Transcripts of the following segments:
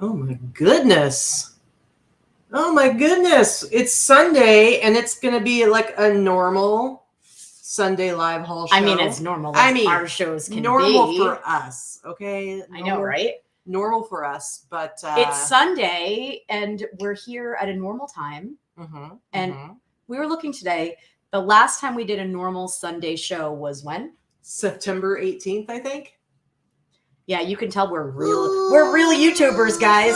Oh my goodness. Oh my goodness. It's Sunday and it's going to be like a normal Sunday live haul show. I mean, it's normal. Our shows can normal be. for us. Okay. I know, right? Normal for us, but it's Sunday and we're here at a normal time. And we were looking today. The last time we did a normal Sunday show was when? September 18th, I think. Yeah, you can tell we're real YouTubers, guys.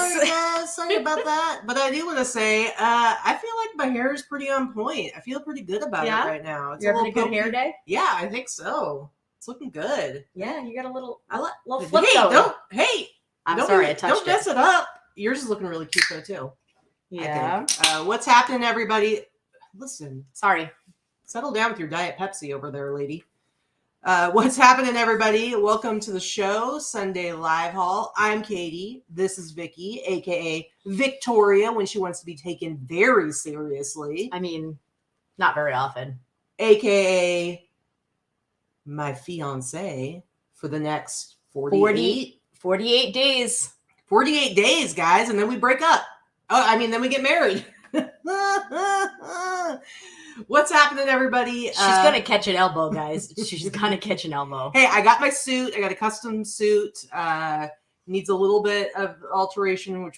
Sorry about that. But I do want to say, I feel like my hair is pretty on point. I feel pretty good about it right now. It's You're having a good hair day? Yeah, I think so. It's looking good. Yeah, you got a little flip going. I'm sorry, I touched Don't mess it up. Yours is looking really cute though too. Yeah. What's happening, everybody? Listen. Sorry. Settle down with your Diet Pepsi over there, lady. What's happening, everybody? Welcome to the show, Sunday Live Haul. I'm Katy. This is Vikki, aka Victoria, when she wants to be taken very seriously. I mean, not very often. Aka my fiance for the next 48 days. 48 days, guys, and then we break up. Then we get married. What's happening, everybody? She's gonna catch an elbow, guys. She's gonna catch an elbow. Hey, I got my suit. I got a custom suit. Needs a little bit of alteration,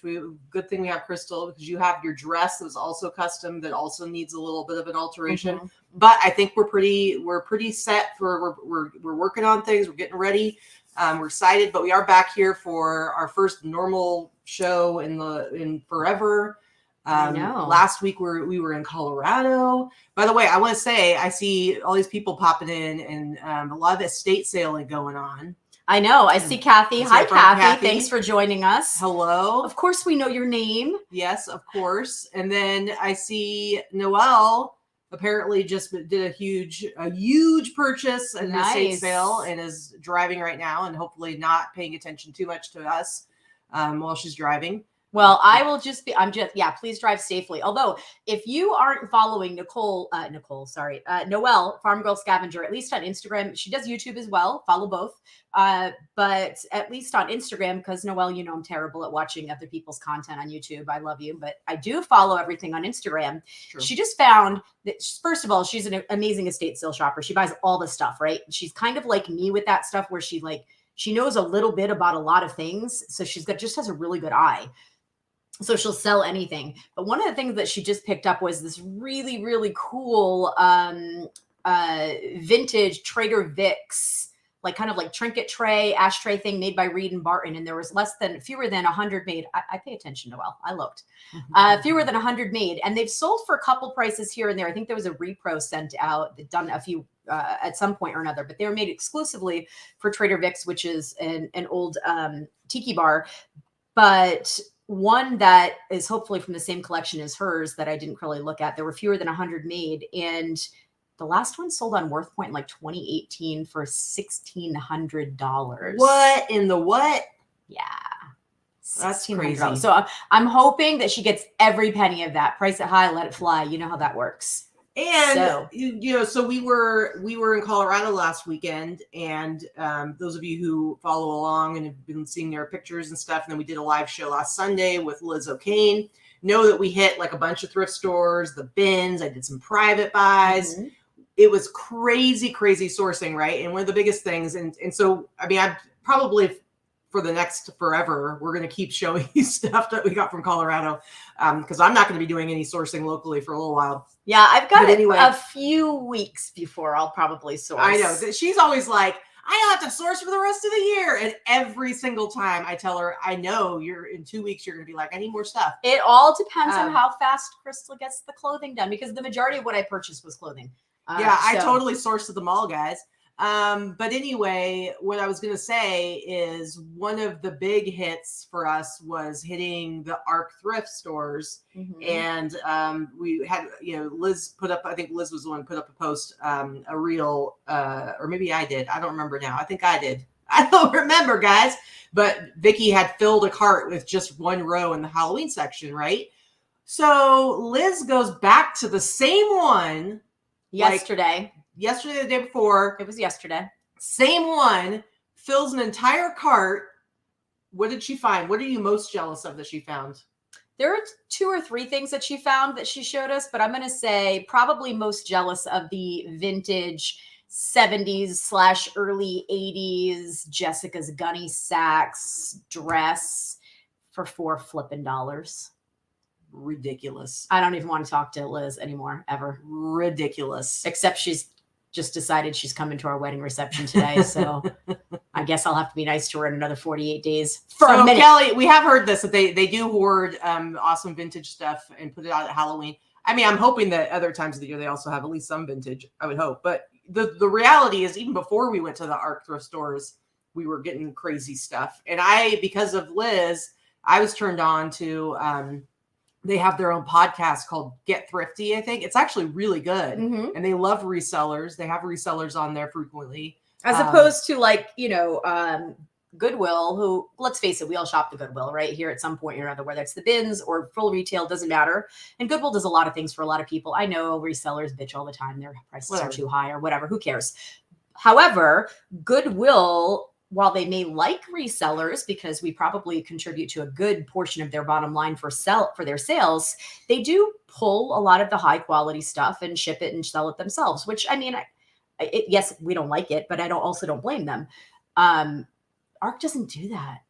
good thing we have Crystal, because you have your dress that was also custom that also needs a little bit of an alteration. But I think we're pretty set for we're working on things. We're getting ready. We're excited, but we are back here for our first normal show in forever. I know. Last week we were in Colorado. By the way, I want to say I see all these people popping in and a lot of estate sailing going on. I know. I see Kathy. Hi, Kathy. Thanks for joining us. Hello. Of course, we know your name. Yes, of course. And then I see Noelle apparently just did a huge purchase at an estate sale and is driving right now and hopefully not paying attention too much to us while she's driving. Well, please drive safely. Although, if you aren't following Noelle, Farm Girl Scavenger, at least on Instagram, she does YouTube as well. Follow both. But at least on Instagram, because Noelle, I'm terrible at watching other people's content on YouTube. I love you, but I do follow everything on Instagram. True. She just found that, first of all, she's an amazing estate sale shopper. She buys all the stuff, right? She's kind of like me with that stuff where she knows a little bit about a lot of things. So just has a really good eye. So she'll sell anything. But one of the things that she just picked up was this really, really cool vintage Trader Vic's, kind of trinket tray, ashtray thing made by Reed and Barton. And there was fewer than 100 made. I pay attention, Noelle. I looked. Fewer than 100 made. And they've sold for a couple prices here and there. I think there was a repro sent out, done a few at some point or another, but they were made exclusively for Trader Vic's, which is an old tiki bar. But one that is hopefully from the same collection as hers that I didn't really look at. There were fewer than 100 made. And the last one sold on WorthPoint in 2018 for $1,600. What in the what? Yeah. That's crazy. So I'm hoping that she gets every penny of that. Price it high, let it fly. You know how that works. And so we were in Colorado last weekend, and those of you who follow along and have been seeing their pictures and stuff, and then we did a live show last Sunday with Liz O'Kane, know that we hit a bunch of thrift stores, the bins. I did some private buys. It was crazy sourcing, right? And one of the biggest things, and so I probably for the next forever, we're going to keep showing you stuff that we got from Colorado, because I'm not going to be doing any sourcing locally for a little while. Yeah, I've got a few weeks before I'll probably source. I know. She's always like, I don't have to source for the rest of the year. And every single time I tell her, I know in 2 weeks, you're going to be like, I need more stuff. It all depends on how fast Crystal gets the clothing done, because the majority of what I purchased was clothing. I totally sourced at the mall, guys. But anyway, what I was going to say is one of the big hits for us was hitting the ARC thrift stores. And we had, Liz put up, I think Liz was the one who put up a post, a reel, or maybe I did. I don't remember now. I think I did. I don't remember, guys. But Vikki had filled a cart with just one row in the Halloween section, right? So Liz goes back to the same one. Yesterday, the day before. It was yesterday. Same one, fills an entire cart What did she find? What are you most jealous of that she found? There are 2 or 3 things that she found that she showed us, but I'm going to say probably most jealous of the vintage 70s / early 80s Jessica's Gunny Sacks dress for $4 Ridiculous. I don't even want to talk to Liz anymore, ever. Ridiculous. Except she's just decided she's coming to our wedding reception today. So I guess I'll have to be nice to her in another 48 days for a minute. Kelly, we have heard this, that they do hoard awesome vintage stuff and put it out at Halloween. I mean, I'm hoping that other times of the year they also have at least some vintage, I would hope. But the reality is, even before we went to the ARC thrift stores, we were getting crazy stuff. And because of Liz, I was turned on to they have their own podcast called Get Thrifty, I think. It's actually really good. Mm-hmm. And they love resellers. They have resellers on there frequently. As opposed to like, Goodwill, who, let's face it, we all shop the Goodwill, right? Here at some point or another, whether it's the bins or full retail, doesn't matter. And Goodwill does a lot of things for a lot of people. I know resellers bitch all the time. Their prices are too high or whatever. Who cares? However, Goodwill, while they may like resellers because we probably contribute to a good portion of their bottom line for their sales, they do pull a lot of the high quality stuff and ship it and sell it themselves, which, I mean, yes, we don't like it, but I also don't blame them. ARC doesn't do that.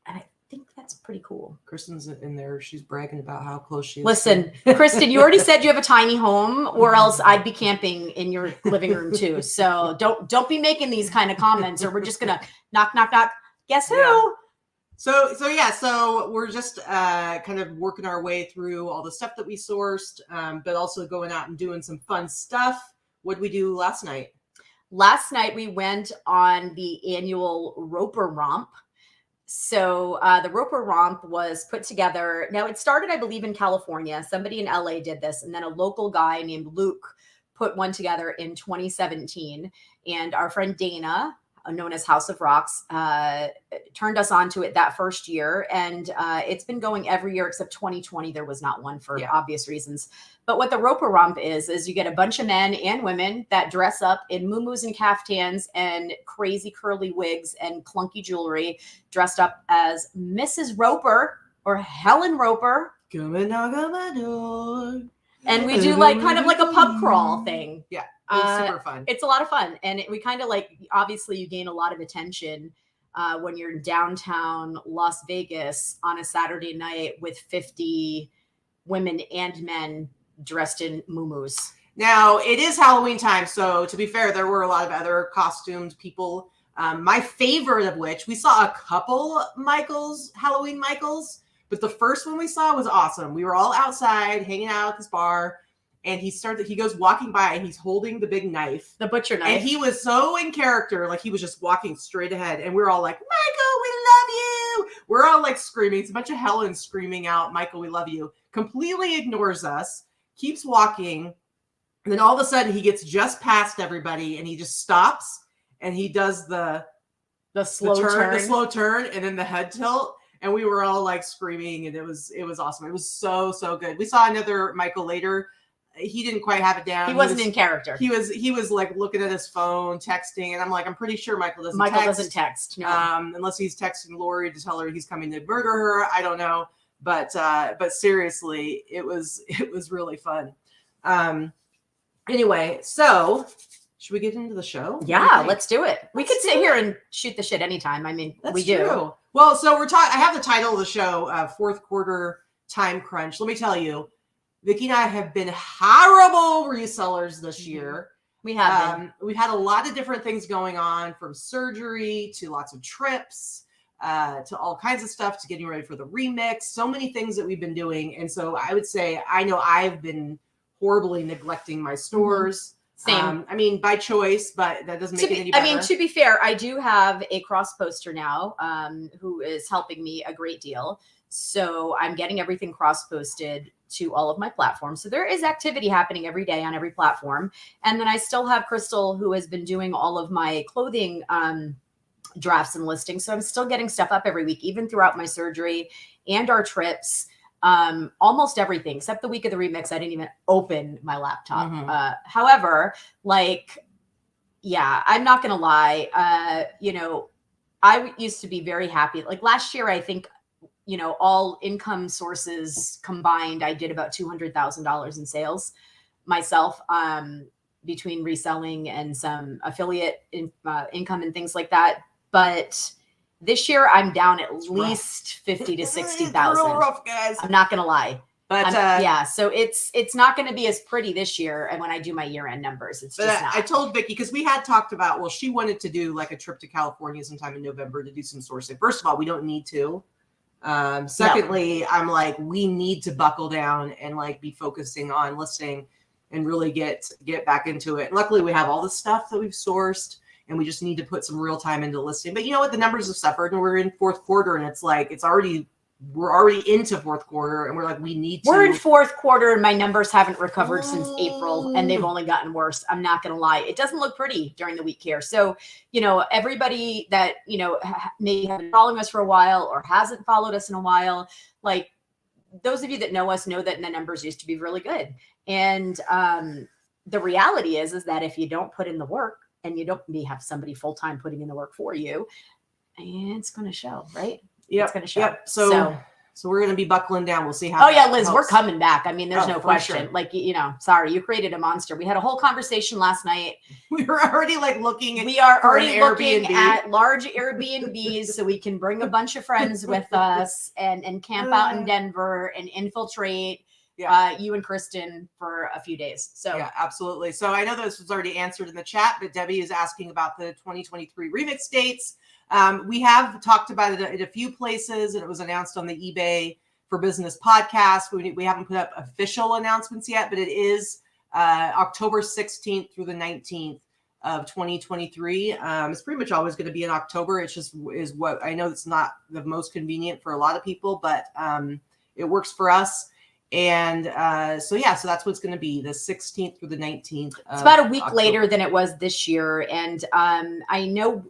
And I think that's pretty cool. Kristen's in there. She's bragging about how close she is. Listen, Kristen, you already said you have a tiny home, or else I'd be camping in your living room too. So don't be making these kind of comments, or we're just gonna knock, knock, knock. Guess who? Yeah. So we're just kind of working our way through all the stuff that we sourced, but also going out and doing some fun stuff. What did we do last night? Last night we went on the annual Roper Romp. So the Roper Romp was put together. Now it started, I believe, in California. Somebody in LA did this, and then a local guy named Luke put one together in 2017. And our friend Dana, known as House of Rocks, turned us on to it that first year. And it's been going every year except 2020. There was not one for obvious reasons. But what the Roper Romp is you get a bunch of men and women that dress up in muumuus and caftans and crazy curly wigs and clunky jewelry, dressed up as Mrs. Roper or Helen Roper. Come and knock on my door. And we do like kind of like a pub crawl thing. Yeah. It's super fun. It's a lot of fun. And we kind of like, obviously you gain a lot of attention when you're in downtown Las Vegas on a Saturday night with 50 women and men dressed in muumuus. Now it is Halloween time. So to be fair, there were a lot of other costumed people. My favorite of which, we saw a couple Halloween Michaels, but the first one we saw was awesome. We were all outside hanging out at this bar. And he goes walking by and he's holding the big knife. The butcher knife. And he was so in character, like he was just walking straight ahead. And we were all like, Michael, we love you. We're all like screaming. It's a bunch of Helen screaming out, Michael, we love you. Completely ignores us, keeps walking. And then all of a sudden he gets just past everybody and he just stops and he does the slow turn and then the head tilt. And we were all like screaming and it was awesome. It was so, so good. We saw another Michael later. He didn't quite have it down. He wasn't in character. He was like looking at his phone, texting, and I'm like, I'm pretty sure Michael doesn't text. No. Unless he's texting Lori to tell her he's coming to murder her. I don't know, but seriously, it was really fun. Anyway, so should we get into the show? Yeah, let's do it. We could sit here and shoot the shit anytime. I mean, we do. True. Well, so I have the title of the show, Fourth Quarter Time Crunch. Let me tell you. Vikki and I have been horrible resellers this year. We have been. We've had a lot of different things going on, from surgery to lots of trips, to all kinds of stuff, to getting ready for the remix. So many things that we've been doing. And so I would say, I know I've been horribly neglecting my stores. Same. I mean, by choice, but that doesn't make it any better. I mean, to be fair, I do have a cross poster now who is helping me a great deal. So I'm getting everything cross posted to all of my platforms. So there is activity happening every day on every platform. And then I still have Crystal, who has been doing all of my clothing drafts and listings. So I'm still getting stuff up every week, even throughout my surgery and our trips. Almost everything except the week of the remix. I didn't even open my laptop. However, like, yeah, I'm not going to lie. used to be very happy. Like last year, I think, you know, all income sources combined, I did about $200,000 in sales myself, between reselling and some affiliate income and things like that. But this year I'm down at least 50 to 60,000. Real rough, guys. I'm not going to lie. But yeah, so it's not going to be as pretty this year. And when I do my year-end numbers, it's just not. I told Vikki, because we had talked about, well, she wanted to do like a trip to California sometime in November to do some sourcing. First of all, we don't need to. Secondly, no. I'm like, we need to buckle down and like be focusing on listing and really get back into it. And luckily, we have all the stuff that we've sourced, and we just need to put some real time into listing. But you know what? The numbers have suffered, and we're in fourth quarter, and it's like we're already into fourth quarter, and we're like, we need to. We're in fourth quarter, and my numbers haven't recovered since April, and they've only gotten worse. I'm not going to lie. It doesn't look pretty during the week here. So, you know, everybody that, you know, may have been following us for a while or hasn't followed us in a while, like those of you that know us know that the numbers used to be really good. And the reality is that if you don't put in the work and you don't have somebody full-time putting in the work for you, it's going to show, right? Yeah, it's going to show. Yep. So we're going to be buckling down. We'll see how. Oh yeah, Liz, we're coming back. I mean, there's no question. Sure. Like, you know, sorry, you created a monster. We had a whole conversation last night. We were already like looking at. We are already looking at large Airbnbs so we can bring a bunch of friends with us and camp out in Denver and infiltrate. Yeah. You and Kristen for a few days. So yeah, absolutely. So I know this was already answered in the chat, but Debbie is asking about the 2023 remix dates. We have talked about it at a few places, and it was announced on the eBay for Business podcast. We haven't put up official announcements yet, but it is October 16th through the 19th of 2023. It's pretty much always going to be in October. It's just is what I know. It's not the most convenient for a lot of people, but it works for us. And so that's what it's going to be, the 16th through the 19th. It's about a week later than it was this year. And I know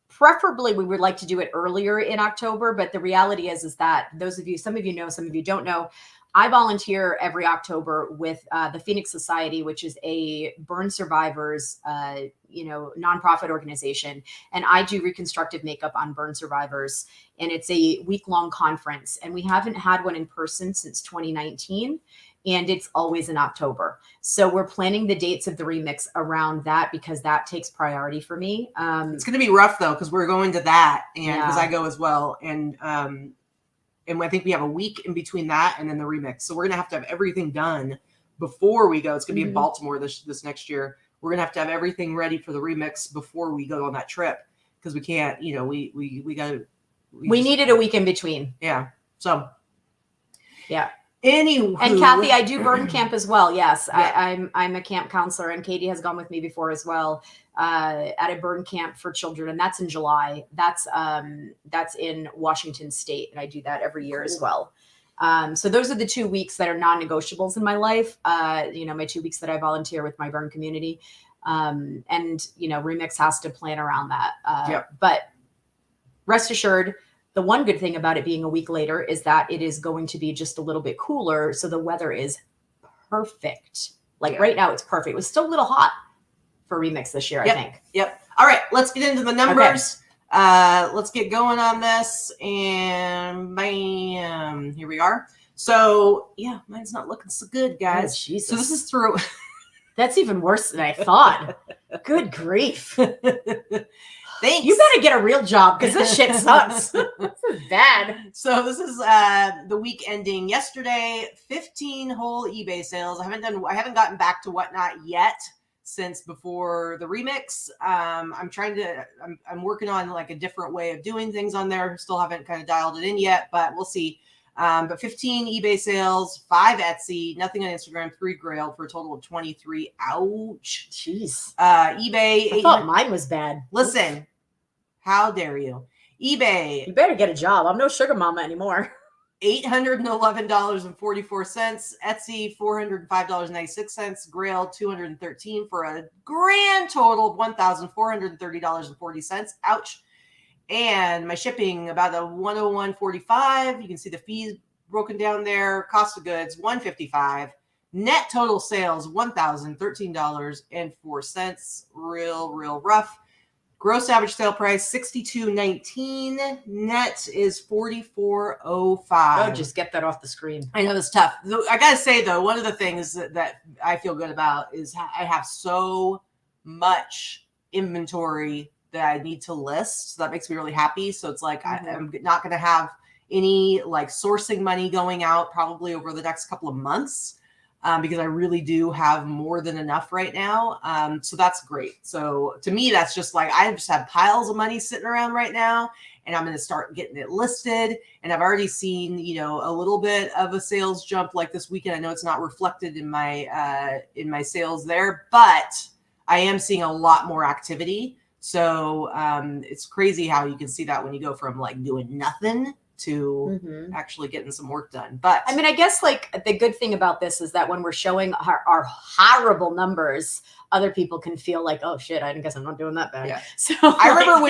preferably we would like to do it earlier in October, but the reality is that some of you know, some of you don't know, I volunteer every October with the Phoenix Society, which is a burn survivors, nonprofit organization. And I do reconstructive makeup on burn survivors. And it's a week-long conference. And we haven't had one in person since 2019. And it's always in October. So we're planning the dates of the remix around that because that takes priority for me. It's going to be rough though, because we're going to that, and because I go as well. And I think we have a week in between that and then the remix. So we're going to have everything done before we go. It's going to be in Baltimore this next year. We're going to have everything ready for the remix before we go on that trip, because we can't, we got to. We needed a week in between. Yeah. So. Yeah. Anywho. And Kathy, I do burn camp as well. Yes, yeah. I'm a camp counselor, and Katy has gone with me before as well at a burn camp for children, and that's in July. That's in Washington State, and I do that every year as well. So those are the 2 weeks that are non-negotiables in my life. My 2 weeks that I volunteer with my burn community, and Remix has to plan around that. But rest assured, the one good thing about it being a week later is that it is going to be just a little bit cooler. So the weather is perfect. Right now it's perfect. It was still a little hot for Remix this year, I think. Yep. All right, let's get into the numbers. Okay. Let's get going on this. And bam, here we are. So mine's not looking so good, guys. Oh, Jesus. So this is through. That's even worse than I thought. Good grief. Thanks. You better get a real job because this shit sucks. This is bad. So this is the week ending yesterday. 15 whole eBay sales. I haven't gotten back to Whatnot yet since before the remix. I'm working on like a different way of doing things on there. Still haven't kind of dialed it in yet, but we'll see. But 15 eBay sales, 5 Etsy, nothing on Instagram, 3 Grailed for a total of 23. Ouch. Jeez. eBay. I thought mine was bad. Listen, how dare you? eBay. You better get a job. I'm no sugar mama anymore. $811.44. Etsy, $405.96. Grail, $213 for a grand total of $1,430.40. Ouch. And my shipping, about a $101.45. You can see the fees broken down there. Cost of goods, $155. Net total sales, $1,013.04. Real rough. Gross average sale price $62.19. Net is $44.05. Oh, just get that off the screen. I know it's tough. I gotta say though, one of the things that I feel good about is I have so much inventory that I need to list. So that makes me really happy. So it's like I'm not going to have any like sourcing money going out probably over the next couple of months because I really do have more than enough right now. So that's great. So to me, that's just like I just have piles of money sitting around right now, and I'm going to start getting it listed. And I've already seen, you know, a little bit of a sales jump like this weekend. I know it's not reflected in my sales there, but I am seeing a lot more activity. So it's crazy how you can see that when you go from like doing nothing to actually getting some work done. But I mean, I guess like the good thing about this is that when we're showing our horrible numbers, other people can feel like, oh shit, I guess I'm not doing that bad. Yeah. So I remember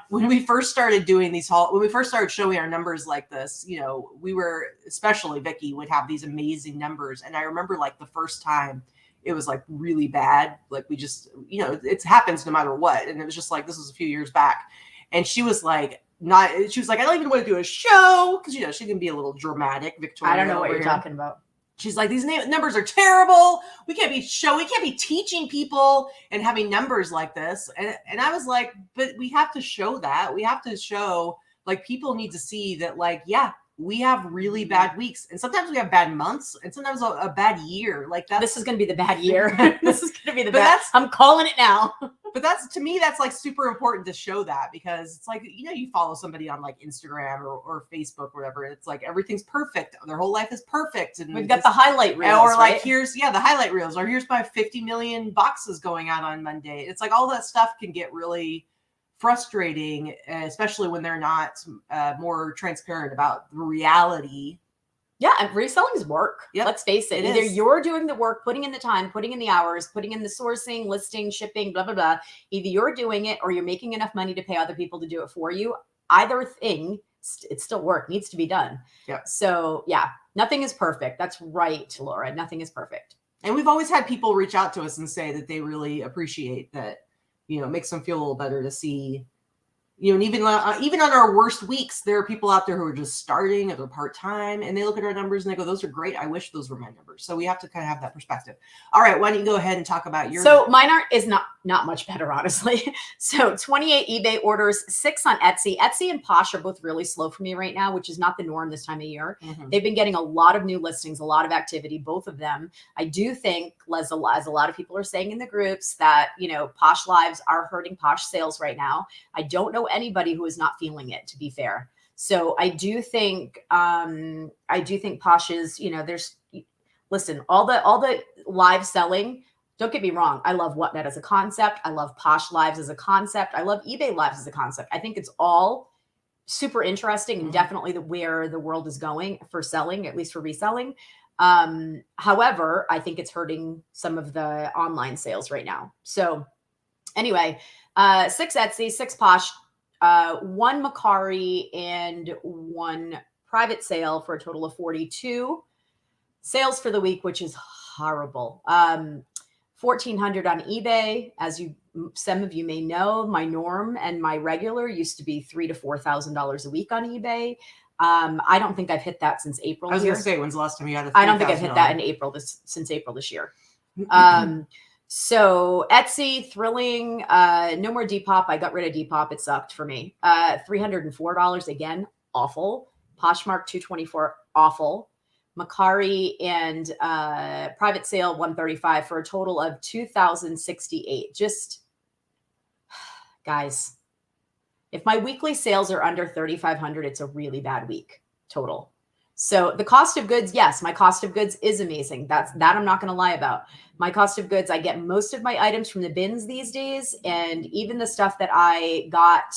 when we first started doing these when we first started showing our numbers like this, you know, we were, especially Vikki would have these amazing numbers. And I remember like the first time it was like really bad. Like we just, you know, it happens no matter what. And it was just like, this was a few years back. And she was like, I don't even want to do a show. Cause you know, she can be a little dramatic. Victoria. I don't know what you're talking about. She's like, these numbers are terrible. We can't be teaching people and having numbers like this. And I was like, but we have to show that. We have to show like people need to see that like, yeah, we have really bad weeks, and sometimes we have bad months, and sometimes a bad year. Like that. This is going to be the bad year. This is going to be the but bad. I'm calling it now. But that's, to me, that's like super important to show that, because it's like, you know, you follow somebody on like Instagram or Facebook or whatever. It's like everything's perfect. Their whole life is perfect. And we've got the highlight reels. Or like, right? here's the highlight reels, or here's my 50 million boxes going out on Monday. It's like all that stuff can get really frustrating, especially when they're not more transparent about the reality. Yeah, and reselling is work. Yep, let's face it. Either you're doing the work, putting in the time, putting in the hours, putting in the sourcing, listing, shipping, blah, blah, blah. Either you're doing it or you're making enough money to pay other people to do it for you. Either thing, it's still work, needs to be done. Yep. So yeah, nothing is perfect. That's right, Laura. Nothing is perfect. And we've always had people reach out to us and say that they really appreciate that. You know, it makes them feel a little better to see, you know, and even on our worst weeks, there are people out there who are just starting, or they're part-time, and they look at our numbers and they go, those are great. I wish those were my numbers. So we have to kind of have that perspective. All right. Why don't you go ahead and talk about your. So mine is not much better, honestly. So 28 eBay orders, 6 on Etsy. Etsy and Posh are both really slow for me right now, which is not the norm this time of year. They've been getting a lot of new listings, a lot of activity, both of them. I do think, as a lot of people are saying in the groups, that, you know, Posh lives are hurting Posh sales right now. I don't know anybody who is not feeling it, to be fair. So I do think Posh is, you know, listen, all the live selling, don't get me wrong. I love WhatNet as a concept. I love Posh lives as a concept. I love eBay lives as a concept. I think it's all super interesting and definitely where the world is going for selling, at least for reselling. However, I think it's hurting some of the online sales right now. So anyway, 6 Etsy, 6 Posh, 1 Macari, and 1 private sale for a total of 42 sales for the week, which is horrible. 1,400 on eBay. As some of you may know, my norm and my regular used to be $3,000 to $4,000 a week on eBay. I don't think I've hit that since April. I was going to say, when's the last time you had I don't think I've hit that in April since April this year. So Etsy, thrilling, no more Depop. I got rid of Depop. It sucked for me. $304 again, awful. Poshmark $224, awful. Macari and private sale $135 for a total of $2,068. Just, guys, if my weekly sales are under $3,500, it's a really bad week total. So the cost of goods, yes, my cost of goods is amazing. That I'm not going to lie about. My cost of goods, I get most of my items from the bins these days. And even the stuff that I got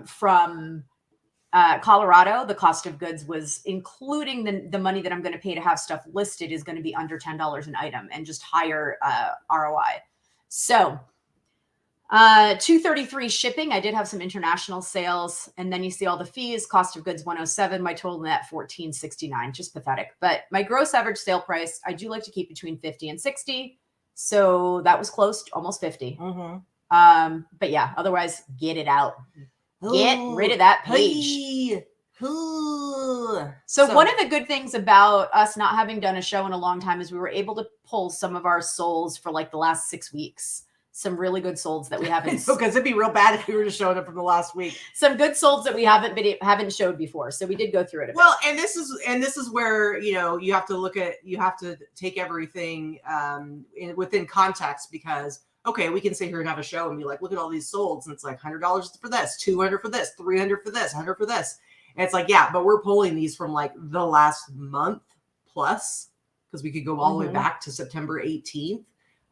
from Colorado, the cost of goods was, including the money that I'm going to pay to have stuff listed, is going to be under $10 an item and just higher ROI. So $233 shipping. I did have some international sales, and then you see all the fees. Cost of goods $107. My total net $1,469. Just pathetic. But my gross average sale price, I do like to keep between $50 and $60. So that was close to almost $50. But yeah, otherwise get it out. Get rid of that page. So one of the good things about us not having done a show in a long time is we were able to pull some of our solds for like the last 6 weeks. Some really good solds that we haven't. Because it'd be real bad if we were just showing up from the last week. Some good solds that we haven't showed before. So we did go through it. Well, and this is where, you know, you have to take everything within context, because okay, we can sit here and have a show and be like, look at all these solds, and it's like $100 for this, $200 for this, $300 for this, $100 for this. And it's like, yeah, but we're pulling these from like the last month plus, because we could go all the way back to September 18th.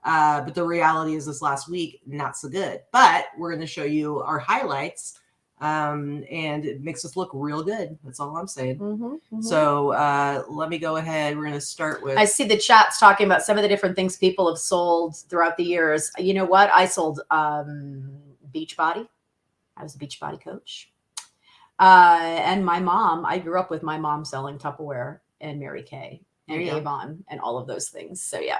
But the reality is this last week, not so good. But we're going to show you our highlights, and it makes us look real good. That's all I'm saying. So let me go ahead. We're going to start with. I see the chats talking about some of the different things people have sold throughout the years. You know what? I sold Beachbody. I was a Beachbody coach. And my mom, I grew up with my mom selling Tupperware and Mary Kay and Avon and all of those things. So yeah.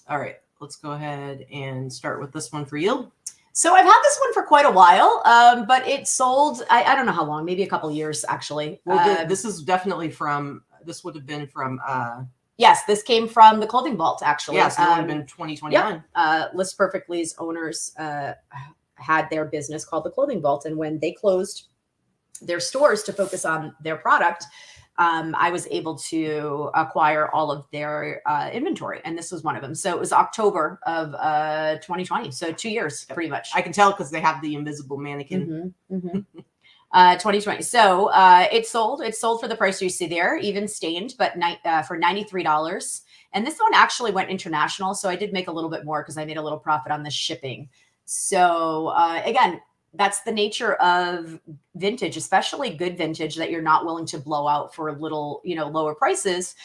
All right, let's go ahead and start with this one for you. So I've had this one for quite a while, but it sold, I don't know how long, maybe a couple years actually. Well, this is definitely this would have been from. Yes, this came from the Clothing Vault actually. Yes, it would have been 2021. Yep. List Perfectly's owners had their business called the Clothing Vault. And when they closed their stores to focus on their product, I was able to acquire all of their inventory, and this was one of them. So it was October of 2020, so 2 years pretty much. I can tell because they have the invisible mannequin. 2020. So it sold for the price you see there, even stained, but for $93. And this one actually went international, so I did make a little bit more because I made a little profit on the shipping. So again, that's the nature of vintage, especially good vintage that you're not willing to blow out for little, lower prices.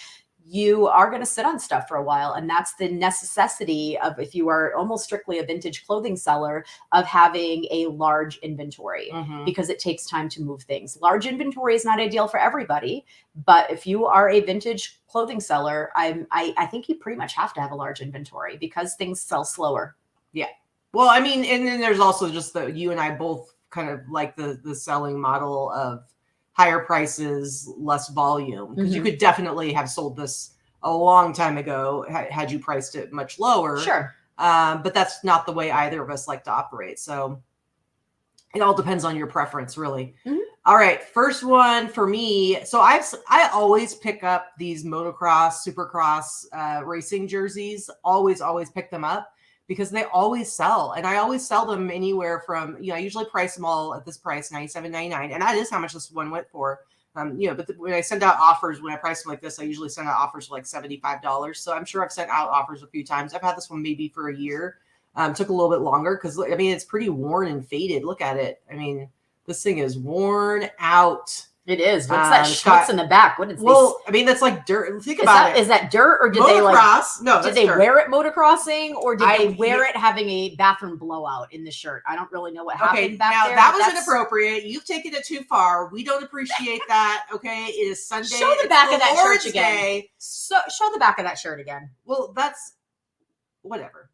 You are going to sit on stuff for a while. And that's the necessity of, if you are almost strictly a vintage clothing seller, of having a large inventory, because it takes time to move things. Large inventory is not ideal for everybody, but if you are a vintage clothing seller, I think you pretty much have to have a large inventory because things sell slower. Yeah. Well, I mean, and then there's also just you and I both kind of like the selling model of higher prices, less volume, because you could definitely have sold this a long time ago had you priced it much lower. Sure. But that's not the way either of us like to operate. So it all depends on your preference, really. All right. First one for me. So I always pick up these motocross, supercross racing jerseys, always pick them up, because they always sell. And I always sell them anywhere from, I usually price them all at this price, $97.99. And that is how much this one went for. But when I send out offers, when I price them like this, I usually send out offers for like $75. So I'm sure I've sent out offers a few times. I've had this one maybe for a year. Took a little bit longer because, I mean, it's pretty worn and faded. Look at it. I mean, this thing is worn out. It is. What's that schmutz in the back? What is this? Well, I mean, that's like dirt. Think about it. Is that dirt, or did motocross? Did they wear it motocrossing, or did they wear it having a bathroom blowout in the shirt? I don't really know what happened back there. That was inappropriate. You've taken it too far. We don't appreciate that. Okay, it is Sunday. Show the back of that shirt again. Show the back of that shirt again. Well, that's whatever.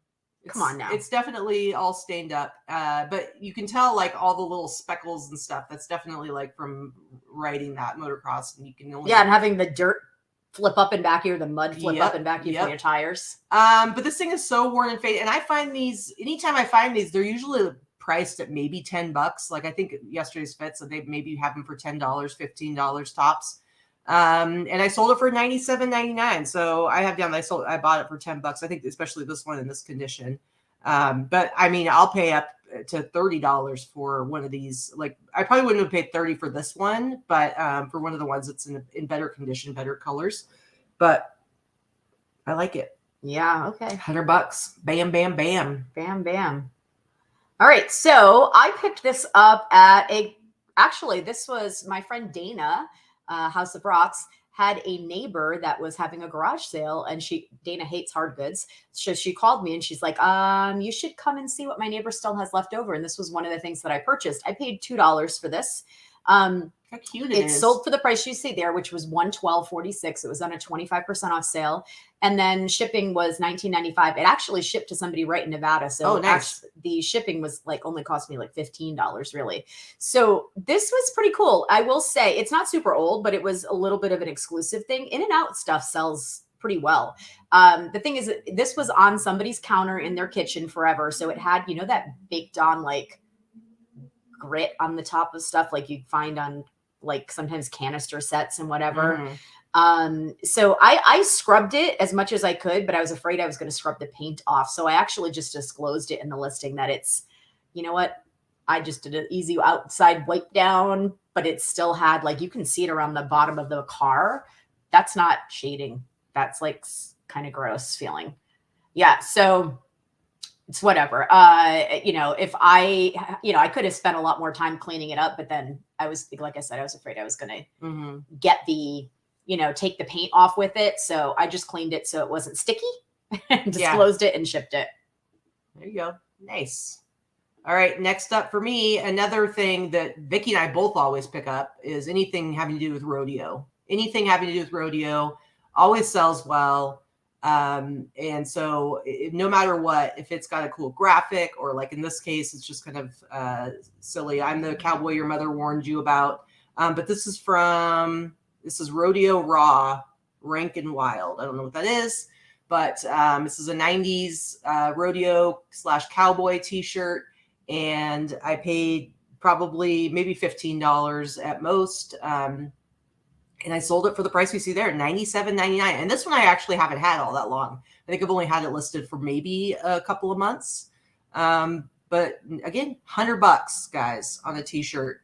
Come on now. It's definitely all stained up. But you can tell like all the little speckles and stuff. That's definitely like from riding that motocross. And you can only and having the dirt flip up and back here, the mud flip up and back here for your tires. But this thing is so worn and faded. And I find these, anytime I find these, they're usually priced at maybe $10. Like I think yesterday's fit, so they maybe have them for $10, $15 tops. And I sold it for $97.99. So I have down, I bought it for $10. I think especially this one in this condition. But I mean, I'll pay up to $30 for one of these. Like I probably wouldn't have paid $30 for this one, but for one of the ones that's in better condition, better colors. But I like it. Yeah. Okay. $100. Bam, bam, bam. Bam, bam. All right. So I picked this up at actually, this was my friend Dana, House of Rocks, had a neighbor that was having a garage sale, and Dana hates hard goods. So she called me and she's like, you should come and see what my neighbor still has left over. And this was one of the things that I purchased. I paid $2 for this. How cute it sold for the price you see there, which was $112.46. It was on a 25% off sale. And then shipping was $19.95. It actually shipped to somebody right in Nevada. So nice. The shipping was like only cost me like $15 really. So this was pretty cool. I will say it's not super old, but it was a little bit of an exclusive thing. In and Out stuff sells pretty well. The thing is, this was on somebody's counter in their kitchen forever. So it had, you know, that baked on like grit on the top of stuff like you'd find on like sometimes canister sets and whatever. So I scrubbed it as much as I could, but I was afraid I was going to scrub the paint off. So I actually just disclosed it in the listing that it's, you know what, I just did an easy outside wipe down, but it still had like, you can see it around the bottom of the car. That's not shading. That's like kind of gross feeling. Yeah. So it's whatever. You know, if I could have spent a lot more time cleaning it up, but then I was, like I said, I was afraid I was going to get the, you know, take the paint off with it. So I just cleaned it so it wasn't sticky, disclosed it and shipped it. There you go. Nice. All right. Next up for me, another thing that Vikki and I both always pick up is anything having to do with rodeo. Anything having to do with rodeo always sells well. And so no matter what, if it's got a cool graphic or like in this case, it's just kind of silly. I'm the cowboy your mother warned you about. But this is Rodeo Raw, Rank and Wild. I don't know what that is, but this is a 90s rodeo / cowboy t-shirt. And I paid probably maybe $15 at most. And I sold it for the price we see there, $97.99. And this one I actually haven't had all that long. I think I've only had it listed for maybe a couple of months. But again, $100, guys, on a t-shirt,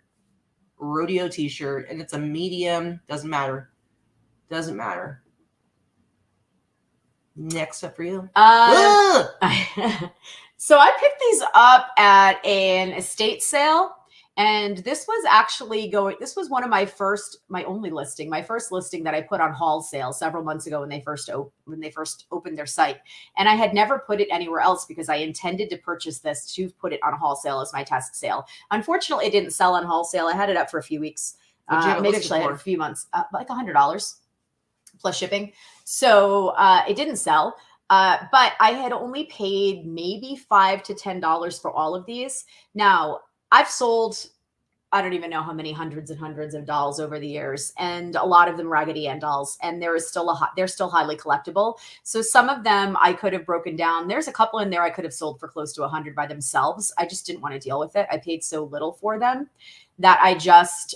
rodeo t-shirt, and it's a medium. Doesn't matter. Doesn't matter. Next up for you. So I picked these up at an estate sale. And this was actually this was one of my first listing that I put on haul sale several months ago when they first opened their site. And I had never put it anywhere else because I intended to purchase this to put it on haul sale as my test sale. Unfortunately, it didn't sell on haul sale. I had it up for a few weeks. Maybe actually I had it for a few months, like $100 plus shipping. So it didn't sell. But I had only paid maybe $5 to $10 for all of these. Now, I've sold, I don't even know how many hundreds and hundreds of dolls over the years, and a lot of them Raggedy Ann dolls, and they're still highly collectible. So some of them I could have broken down. There's a couple in there I could have sold for close to 100 by themselves. I just didn't want to deal with it. I paid so little for them that I just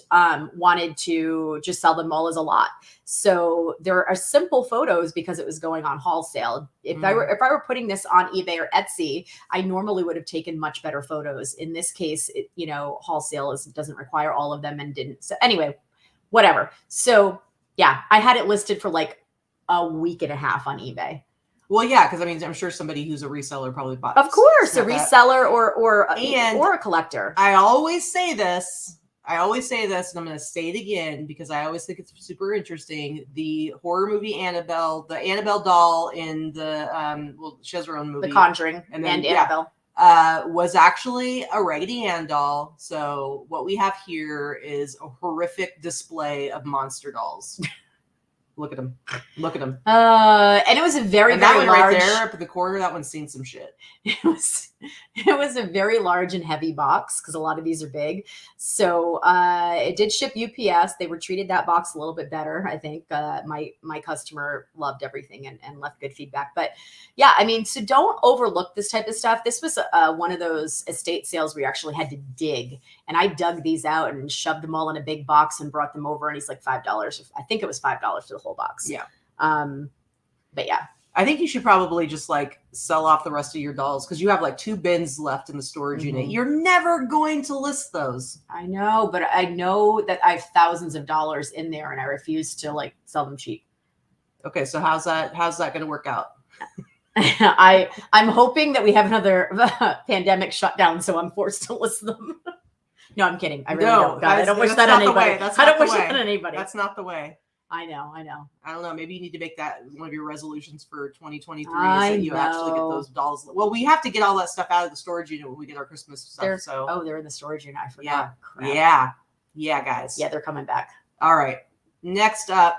wanted to just sell them all as a lot. So there are simple photos because it was going on haul sale. If I were putting this on eBay or Etsy, I normally would have taken much better photos. In this case, haul sale doesn't require all of them and didn't. So anyway, whatever. So yeah, I had it listed for like a week and a half on eBay. Well, yeah, because I mean, I'm sure somebody who's a reseller probably bought. Of course, a reseller or a collector. I always say this, and I'm going to say it again because I always think it's super interesting. The horror movie Annabelle, the Annabelle doll in the she has her own movie, The Conjuring, and Annabelle, was actually a Raggedy Ann doll. So what we have here is a horrific display of monster dolls. Look at them. Look at them. And it was a very that one large, right there up in the corner. That one's seen some shit. It was a very large and heavy box because a lot of these are big. So it did ship UPS. They were treated that box a little bit better. I think my customer loved everything and left good feedback. But yeah, I mean, so don't overlook this type of stuff. This was one of those estate sales where you actually had to dig. And I dug these out and shoved them all in a big box and brought them over. And he's like $5. I think it was $5 for the whole box. Yeah. But yeah. I think you should probably just like sell off the rest of your dolls because you have like 2 bins left in the storage unit. You're never going to list those. I know, but I know that I have thousands of dollars in there and I refuse to like sell them cheap. Okay, so how's that going to work out? I'm hoping that we have another pandemic shutdown, so I'm forced to list them. No, I'm kidding. I really don't. God, I don't wish that on anybody. I don't wish that on anybody. That's not the way. I know. I don't know. Maybe you need to make that one of your resolutions for 2023 is that you actually get those dolls. Well, we have to get all that stuff out of the storage unit when we get our Christmas stuff. They're in the storage unit. I forgot. Yeah. Yeah, guys. Yeah, they're coming back. All right. Next up.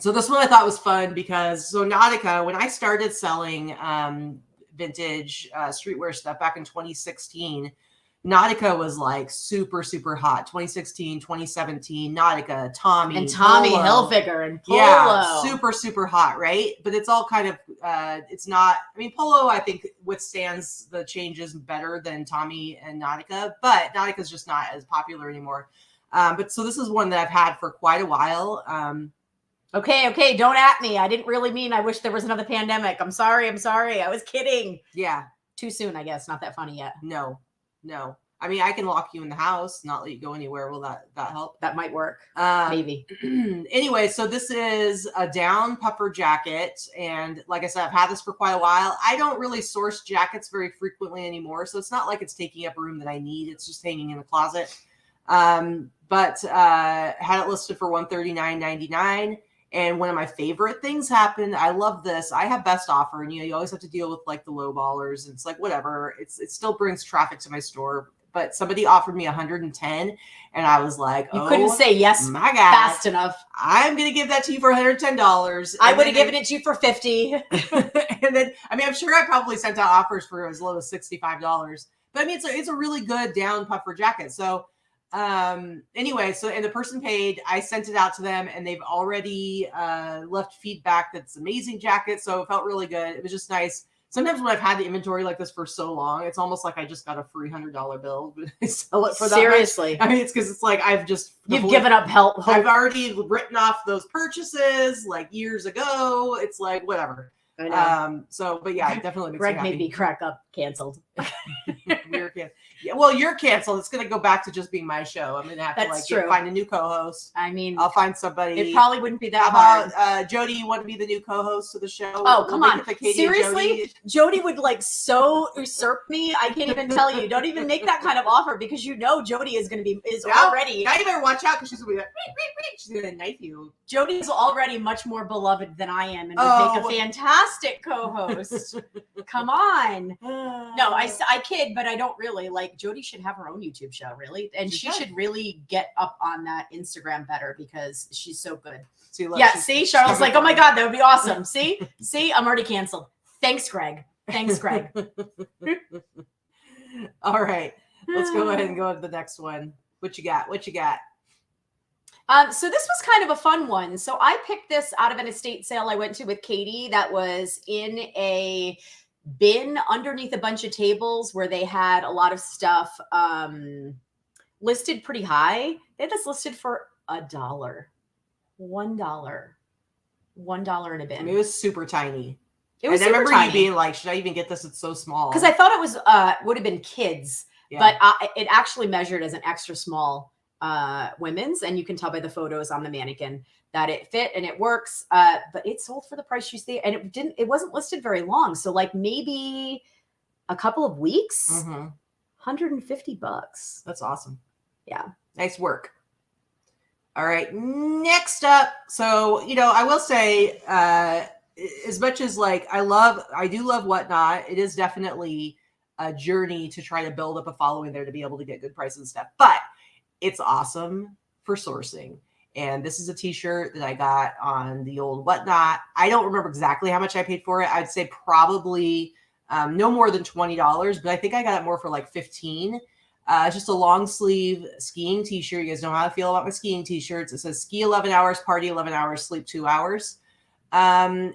So this one I thought was fun because Nautica, when I started selling vintage streetwear stuff back in 2016, Nautica was like super, super hot. 2016, 2017, Nautica, Tommy. And Tommy Polo. Hilfiger and Polo. Yeah, super, super hot, right? But it's all kind of, it's not, I mean, Polo, I think, withstands the changes better than Tommy and Nautica, but Nautica's just not as popular anymore. But so this is one that I've had for quite a while. Okay, don't at me. I didn't really mean I wish there was another pandemic. I'm sorry. I was kidding. Yeah. Too soon, I guess. Not that funny yet. No. I mean, I can lock you in the house, not let you go anywhere. Will that help? That might work. Maybe. Anyway, so this is a down puffer jacket. And like I said, I've had this for quite a while. I don't really source jackets very frequently anymore. So it's not like it's taking up a room that I need. It's just hanging in the closet. But had it listed for $139.99. And one of my favorite things happened. I love this. I have best offer, and you always have to deal with like the low ballers. It's like whatever. It still brings traffic to my store. But somebody offered me 110, and I was like, you couldn't say yes my God, fast enough. I'm gonna give that to you for $110. I would have given it to you for $50. And then I mean, I'm sure I probably sent out offers for as low as $65. But I mean, it's a really good down puffer jacket. So anyway, and the person paid, I sent it out to them, and they've already left feedback that's amazing jacket. So it felt really good. It was just nice. Sometimes when I've had the inventory like this for so long, it's almost like I just got a free $100 bill, but I sell it for that. Seriously. I mean, it's because it's like you've given up help. I've already written off those purchases like years ago. It's like whatever. I know. So, but yeah, it definitely makes Greg me happy. made me crack up. Canceled. Yeah, well, you're canceled. It's going to go back to just being my show. I'm going to have to find a new co-host. I mean, I'll find somebody. It probably wouldn't be that hard. Jody, you want to be the new co-host of the show? Oh, come on. Katy Seriously? Jody would like so usurp me. I can't even tell you. Don't even make that kind of offer because you know Jody is going to be already. Now you better watch out because she's going to be like, she's going to knife you. Jody is already much more beloved than I am and would make a fantastic co-host. Come on. No, I kid, but I don't really. Like, Jody should have her own YouTube show, really. And she should really get up on that Instagram better because she's so good. See, Charlotte's like, oh my God, that would be awesome. See, I'm already canceled. Thanks, Greg. All right. Let's go ahead and go to the next one. What you got? So this was kind of a fun one. So I picked this out of an estate sale I went to with Katy that was in a bin underneath a bunch of tables where they had a lot of stuff listed pretty high. They had this listed for $1. $1 in a bin. I mean, it was super tiny. It was I remember you being like, should I even get this? It's so small. Because I thought it was would have been kids, but it actually measured as an extra small women's, and you can tell by the photos on the mannequin that it fit and it works. But it sold for the price you see, and it wasn't listed very long. So like maybe a couple of weeks, $150. That's awesome. Yeah. Nice work. All right. Next up. So, I will say, as much as like, I do love Whatnot. It is definitely a journey to try to build up a following there to be able to get good prices and stuff, but it's awesome for sourcing. And this is a t-shirt that I got on the old Whatnot. I don't remember exactly how much I paid for it. I'd say probably no more than $20, but I think I got it more for like $15. It's just a long sleeve skiing t-shirt. You guys know how I feel about my skiing t-shirts. It says ski 11 hours, party 11 hours, sleep 2 hours. And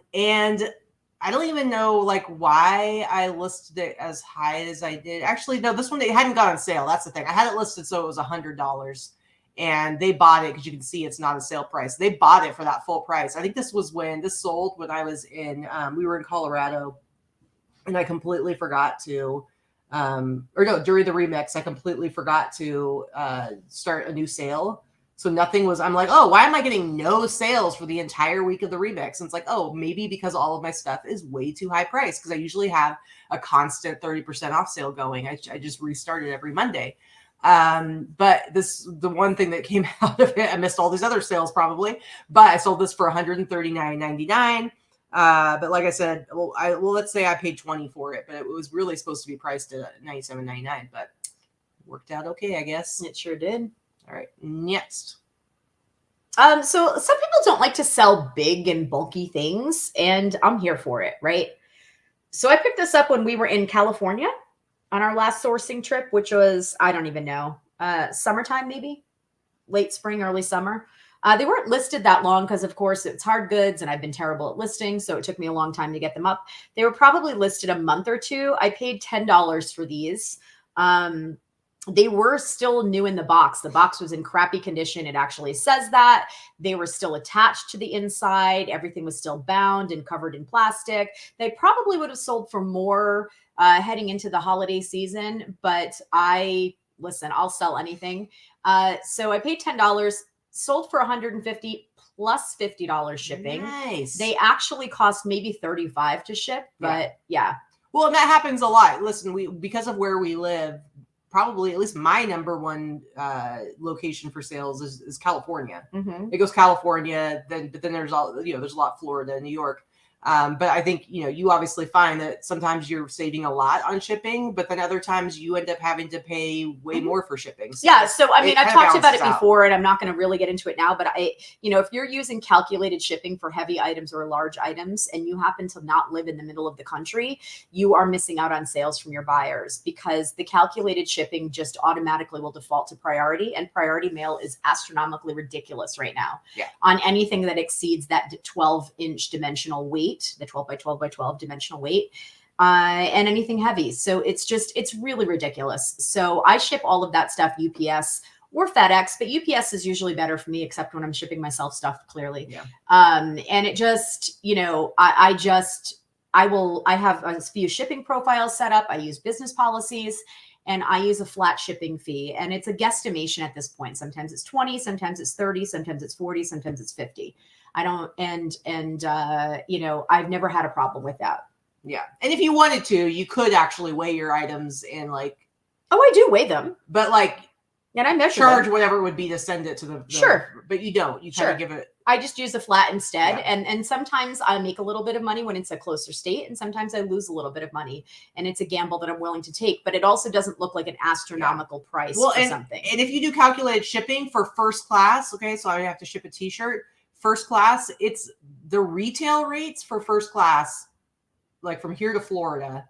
I don't even know like why I listed it as high as I did. Actually, no, this one, it hadn't gone on sale. That's the thing. I had it listed so it was $100. And they bought it because you can see it's not a sale price. They bought it for that full price. I think this was when this sold when I was we were in Colorado, and I completely forgot to, during the remix, I completely forgot to start a new sale. So nothing was, I'm like, oh, why am I getting no sales for the entire week of the remix? And it's like, oh, maybe because all of my stuff is way too high priced because I usually have a constant 30% off sale going. I just restarted every Monday. But the one thing that came out of it, I missed all these other sales probably, but I sold this for $139.99. But like I said, let's say I paid $20 for it, but it was really supposed to be priced at $97.99, but worked out okay, I guess. It sure did. All right, next. So some people don't like to sell big and bulky things, and I'm here for it, right? So I picked this up when we were in California on our last sourcing trip, which was, I don't even know, summertime, maybe late spring, early summer. They weren't listed that long because, of course, it's hard goods and I've been terrible at listing. So it took me a long time to get them up. They were probably listed a month or two. I paid $10 for these. They were still new in the box. The box was in crappy condition. It actually says that. They were still attached to the inside. Everything was still bound and covered in plastic. They probably would have sold for more heading into the holiday season, but listen, I'll sell anything. So I paid $10, sold for $150 plus $50 shipping. Nice. They actually cost maybe $35 to ship, but yeah. Well, and that happens a lot. Listen, because of where we live, probably at least my number one location for sales is California. Mm-hmm. It goes California, but then there's there's a lot Florida, New York. But I think, you obviously find that sometimes you're saving a lot on shipping, but then other times you end up having to pay way more for shipping. So yeah. So, I mean, I've talked about it out. before and I'm not going to really get into it now, but if you're using calculated shipping for heavy items or large items and you happen to not live in the middle of the country, you are missing out on sales from your buyers because the calculated shipping just automatically will default to priority, and priority mail is astronomically ridiculous right now on anything that exceeds that 12-inch dimensional weight. The 12 by 12 by 12 dimensional weight, and anything heavy. So it's really ridiculous. So I ship all of that stuff UPS or FedEx, but UPS is usually better for me, except when I'm shipping myself stuff, clearly. Yeah. And it just, I have a few shipping profiles set up. I use business policies and I use a flat shipping fee, and it's a guesstimation at this point. Sometimes it's 20, sometimes it's 30, sometimes it's 40, sometimes it's 50. I've never had a problem with that. Yeah. And if you wanted to, you could actually weigh your items and I do weigh them, but and I measure charge them. whatever it would be to send it to the sure, but you don't. You kind of give it. I just use a flat instead, and sometimes I make a little bit of money when it's a closer state, and sometimes I lose a little bit of money, and it's a gamble that I'm willing to take. But it also doesn't look like an astronomical price for something. And if you do calculated shipping for first class, okay, so I have to ship a T-shirt. First class, it's the retail rates for first class, like from here to Florida.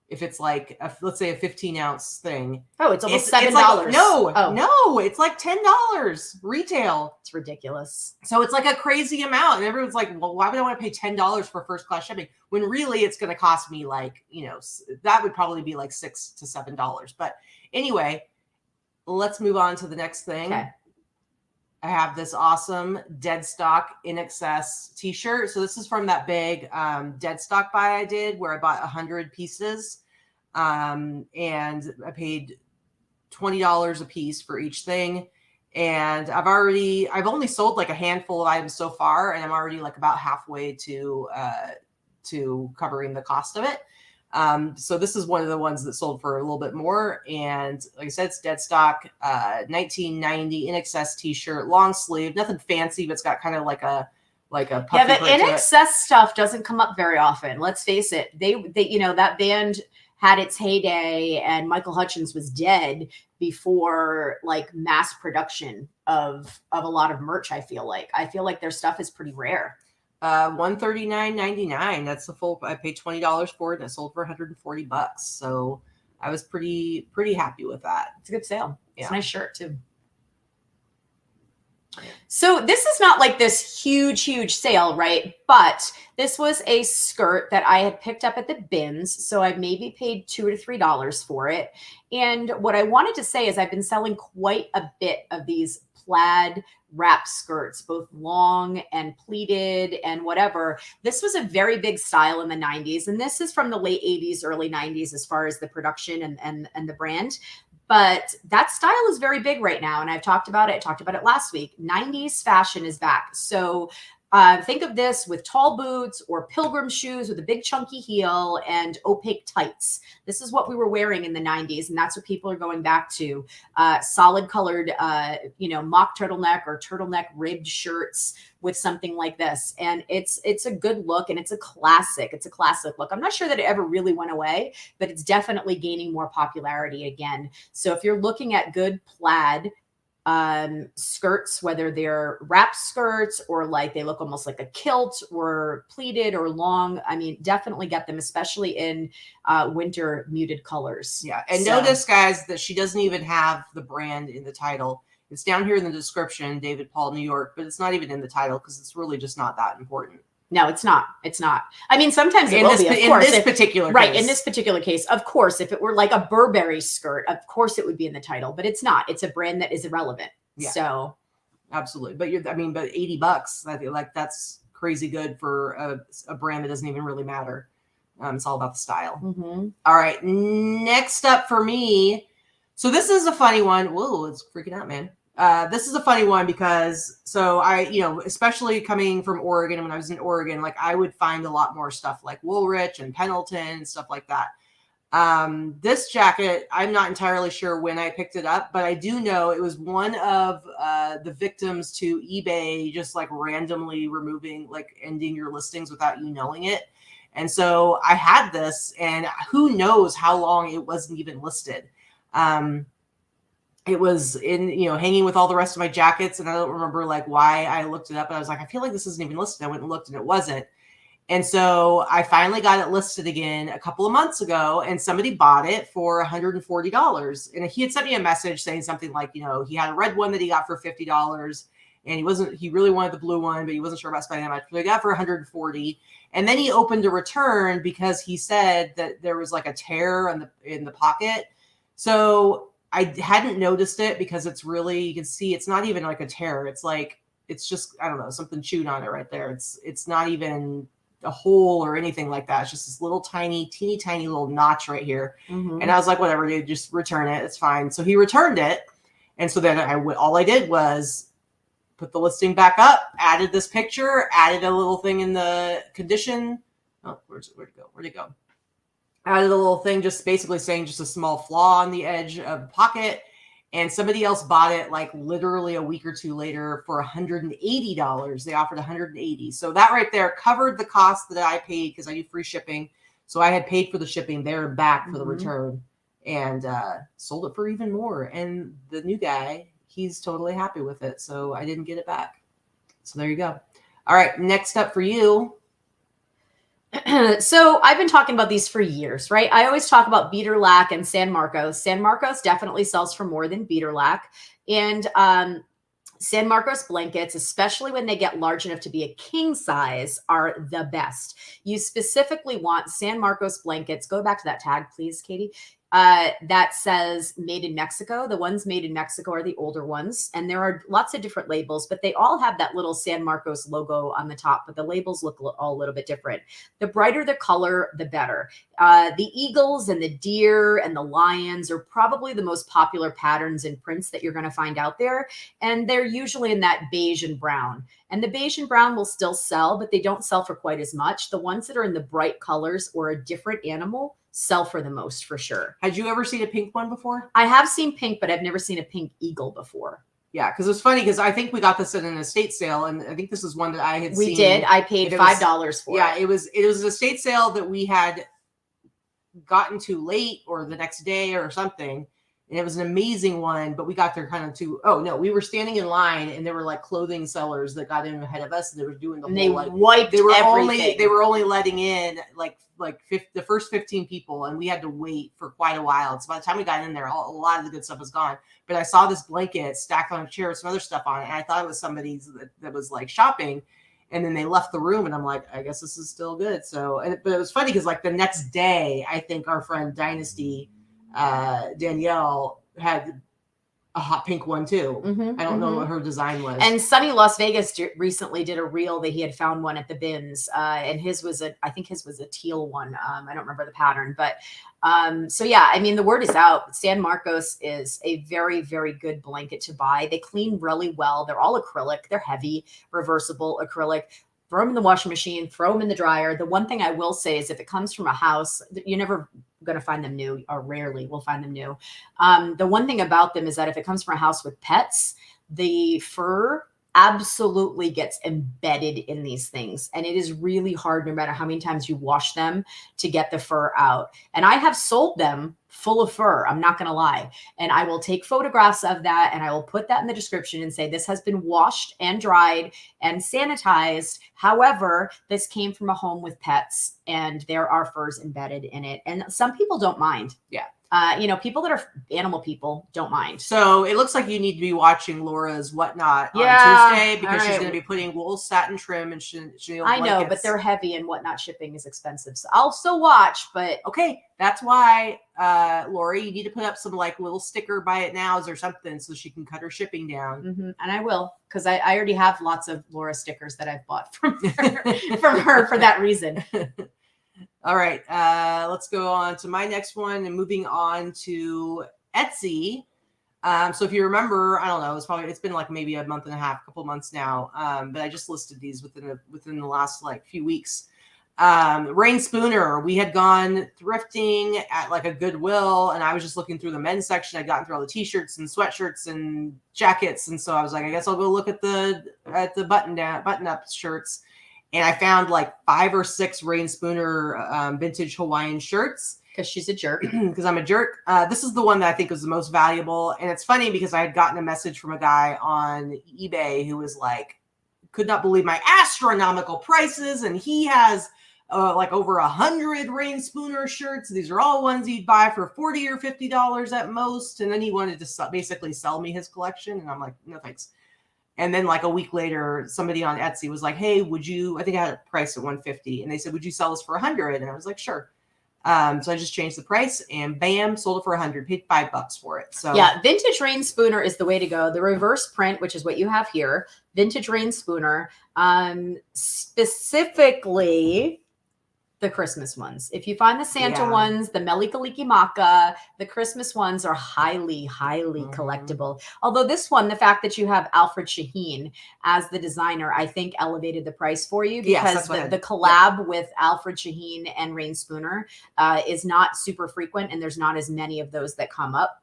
If it's let's say a 15-ounce thing. Oh, it's almost $7. No, it's like $10 retail. It's ridiculous. So it's like a crazy amount. And everyone's like, well, why would I want to pay $10 for first class shipping? When really it's going to cost me that would probably be like $6 to $7. But anyway, let's move on to the next thing. Okay. I have this awesome dead stock in excess t-shirt. So this is from that big dead stock buy I did where I bought 100 pieces. And I paid $20 a piece for each thing. And I've only sold like a handful of items so far. And I'm already like about halfway to covering the cost of it. So this is one of the ones that sold for a little bit more. And like I said, it's dead stock, 1990 in excess t-shirt, long sleeve, nothing fancy, but it's got kind of like a puffy but print in to it. excess stuff doesn't come up very often. Let's face it. They that band had its heyday and Michael Hutchence was dead before like mass production of a lot of merch. I feel like their stuff is pretty rare. $139.99. That's the full. I paid $20 for it, and it sold for $140. So I was pretty happy with that. It's a good sale. Yeah. It's a nice shirt too. So this is not like this huge sale, right? But this was a skirt that I had picked up at the bins. So I maybe paid $2 to $3 for it. And what I wanted to say is I've been selling quite a bit of these plaid wrap skirts, both long and pleated and whatever. This was a very big style in the 90s. And this is from the late 80s, early 90s, as far as the production and the brand. But that style is very big right now. And I've talked about it. I talked about it last week. 90s fashion is back. So think of this with tall boots or pilgrim shoes with a big chunky heel and opaque tights. This is what we were wearing in the 90s. And that's what people are going back to. Solid colored, mock turtleneck or turtleneck ribbed shirts with something like this. And it's a good look and it's a classic. It's a classic look. I'm not sure that it ever really went away, but it's definitely gaining more popularity again. So if you're looking at good plaid skirts, whether they're wrap skirts or like they look almost like a kilt or pleated or long. I mean, definitely get them, especially in winter muted colors. Yeah. And notice, guys, that she doesn't even have the brand in the title. It's down here in the description, David Paul, New York, but it's not even in the title because it's really just not that important. No, it's not. It's not. I mean, sometimes it will be, of course. In this particular case. Right, in this particular case, of course, if it were like a Burberry skirt, of course it would be in the title, but it's not. It's a brand that is irrelevant. Yeah. So. Absolutely. But but $80, I feel like that's crazy good for a brand that doesn't even really matter. It's all about the style. Mm-hmm. All right. Next up for me. So this is a funny one. Whoa, it's freaking out, man. This is a funny one because especially coming from Oregon, and when I was in Oregon, like I would find a lot more stuff like Woolrich and Pendleton and stuff like that. This jacket, I'm not entirely sure when I picked it up, but I do know it was one of the victims to eBay just like randomly ending your listings without you knowing it. And so I had this, and who knows how long it wasn't even listed. It was in, hanging with all the rest of my jackets. And I don't remember like why I looked it up, but I was like, I feel like this isn't even listed. I went and looked and it wasn't. And so I finally got it listed again a couple of months ago, and somebody bought it for $140. And he had sent me a message saying something like, he had a red one that he got for $50, and he really wanted the blue one, but he wasn't sure about spending that much. So he got it for $140. And then he opened a return because he said that there was like a tear in the pocket. So I hadn't noticed it because it's really, you can see it's not even like a tear. It's like, it's just, I don't know, something chewed on it right there. It's not even a hole or anything like that. It's just this little teeny tiny little notch right here. Mm-hmm. And I was like, whatever, dude, just return it. It's fine. So he returned it. And so then all I did was put the listing back up, added this picture, added a little thing in the condition. Oh, where'd it go? Added a little thing just basically saying just a small flaw on the edge of the pocket. And somebody else bought it like literally a week or two later for $180. They offered $180. So that right there covered the cost that I paid because I do free shipping. So I had paid for the shipping there and back for the return, and sold it for even more. And the new guy, he's totally happy with it. So I didn't get it back. So there you go. All right. Next up for you. So I've been talking about these for years, right? I always talk about beater lac and San Marcos. San Marcos definitely sells for more than beater lac. And San Marcos blankets, especially when they get large enough to be a king size, are the best. You specifically want San Marcos blankets. Go back to that tag, please, Katy. That says made in Mexico. The ones made in Mexico are the older ones. And there are lots of different labels, but they all have that little San Marcos logo on the top, but the labels look all a little bit different. The brighter the color, the better. The eagles and the deer and the lions are probably the most popular patterns and prints that you're going to find out there. And they're usually in that beige and brown. And the beige and brown will still sell, but they don't sell for quite as much. The ones that are in the bright colors or a different animal sell for the most, for sure. Had you ever seen a pink one before? I have seen pink, but I've never seen a pink eagle before. Yeah, because it's funny because I think we got this at an estate sale, and I think this is one that I had seen. We did. I paid $5 for it. Yeah, it was an estate sale that we had gotten to late or the next day or something. And it was an amazing one, but we got there kind of we were standing in line, and there were like clothing sellers that got in ahead of us, and they were doing the whole, they wiped everything. They were only letting in the first 15 people, and we had to wait for quite a while. So by the time we got in there, a lot of the good stuff was gone. But I saw this blanket stacked on a chair with some other stuff on it, and I thought it was somebody's that was like shopping. And then they left the room, and I'm like, I guess this is still good. So, but it was funny because like the next day, I think our friend Dynasty, Danielle, had a hot pink one too. I don't know what her design was. And Sunny Las Vegas recently did a reel that he had found one at the bins, and I think his was a teal one. I don't remember the pattern, but so yeah, I mean, the word is out. San Marcos is a very, very good blanket to buy. They clean really well. They're all acrylic. They're heavy, reversible acrylic. Throw them in the washing machine, throw them in the dryer. The one thing I will say is if it comes from a house, you're never going to find them new, or rarely will find them new. The one thing about them is that if it comes from a house with pets, the fur absolutely gets embedded in these things. And it is really hard, no matter how many times you wash them, to get the fur out. And I have sold them full of fur, I'm not going to lie. And I will take photographs of that and I will put that in the description and say, this has been washed and dried and sanitized. However, this came from a home with pets and there are furs embedded in it. And some people don't mind. Yeah. People that are animal people don't mind. So it looks like you need to be watching Laura's Whatnot on Tuesday, because she's going to be putting wool satin trim and chenille I know, but they're heavy and Whatnot shipping is expensive. So I'll still watch, but okay, that's why, Laura, you need to put up some like little sticker buy it nows or something so she can cut her shipping down. And I will, because I already have lots of Laura stickers that I've bought from her for that reason. All right, let's go on to my next one and moving on to Etsy. So if you remember, I don't know, it's been like maybe a month and a half, couple months now. But I just listed these within the last like few weeks. Rain Spooner, we had gone thrifting at like a Goodwill, and I was just looking through the men's section. I'd gotten through all the t-shirts and sweatshirts and jackets, and so I was like, I guess I'll go look at the button up shirts. And I found like 5 or 6 Rain Spooner vintage Hawaiian shirts. Because she's a jerk. Because I'm a jerk. This is the one that I think was the most valuable. And it's funny because I had gotten a message from a guy on eBay who was like, could not believe my astronomical prices. And he has like over 100 Rain Spooner shirts. These are all ones he'd buy for $40 or $50 at most. And then he wanted to basically sell me his collection. And I'm like, no, thanks. And then like a week later, somebody on Etsy was like, hey, I think I had a price at $150. And they said, would you sell this for $100? And I was like, sure. So I just changed the price and bam, sold it for $100, paid $5 for it. So yeah, vintage Rain Spooner is the way to go. The reverse print, which is what you have here, vintage Rain Spooner, specifically the Christmas ones. If you find the Santa ones, the Melikaliki, the Christmas ones are highly, highly collectible. Although this one, the fact that you have Alfred Shaheen as the designer, I think elevated the price for you, because the collab with Alfred Shaheen and Rain Spooner is not super frequent, and there's not as many of those that come up.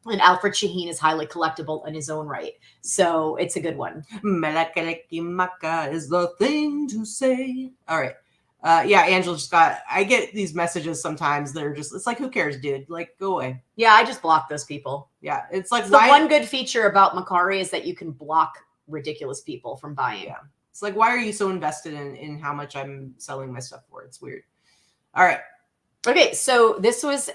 And Alfred Shaheen is highly collectible in his own right. So it's a good one. Melikaliki is the thing to say. All right. Angela I get these messages sometimes that are just, it's like, who cares, dude? Like, go away. Yeah, I just block those people. Yeah, it's like, the one good feature about Mercari is that you can block ridiculous people from buying. Yeah, it's like, why are you so invested in how much I'm selling my stuff for? It's weird. All right. Okay, so this was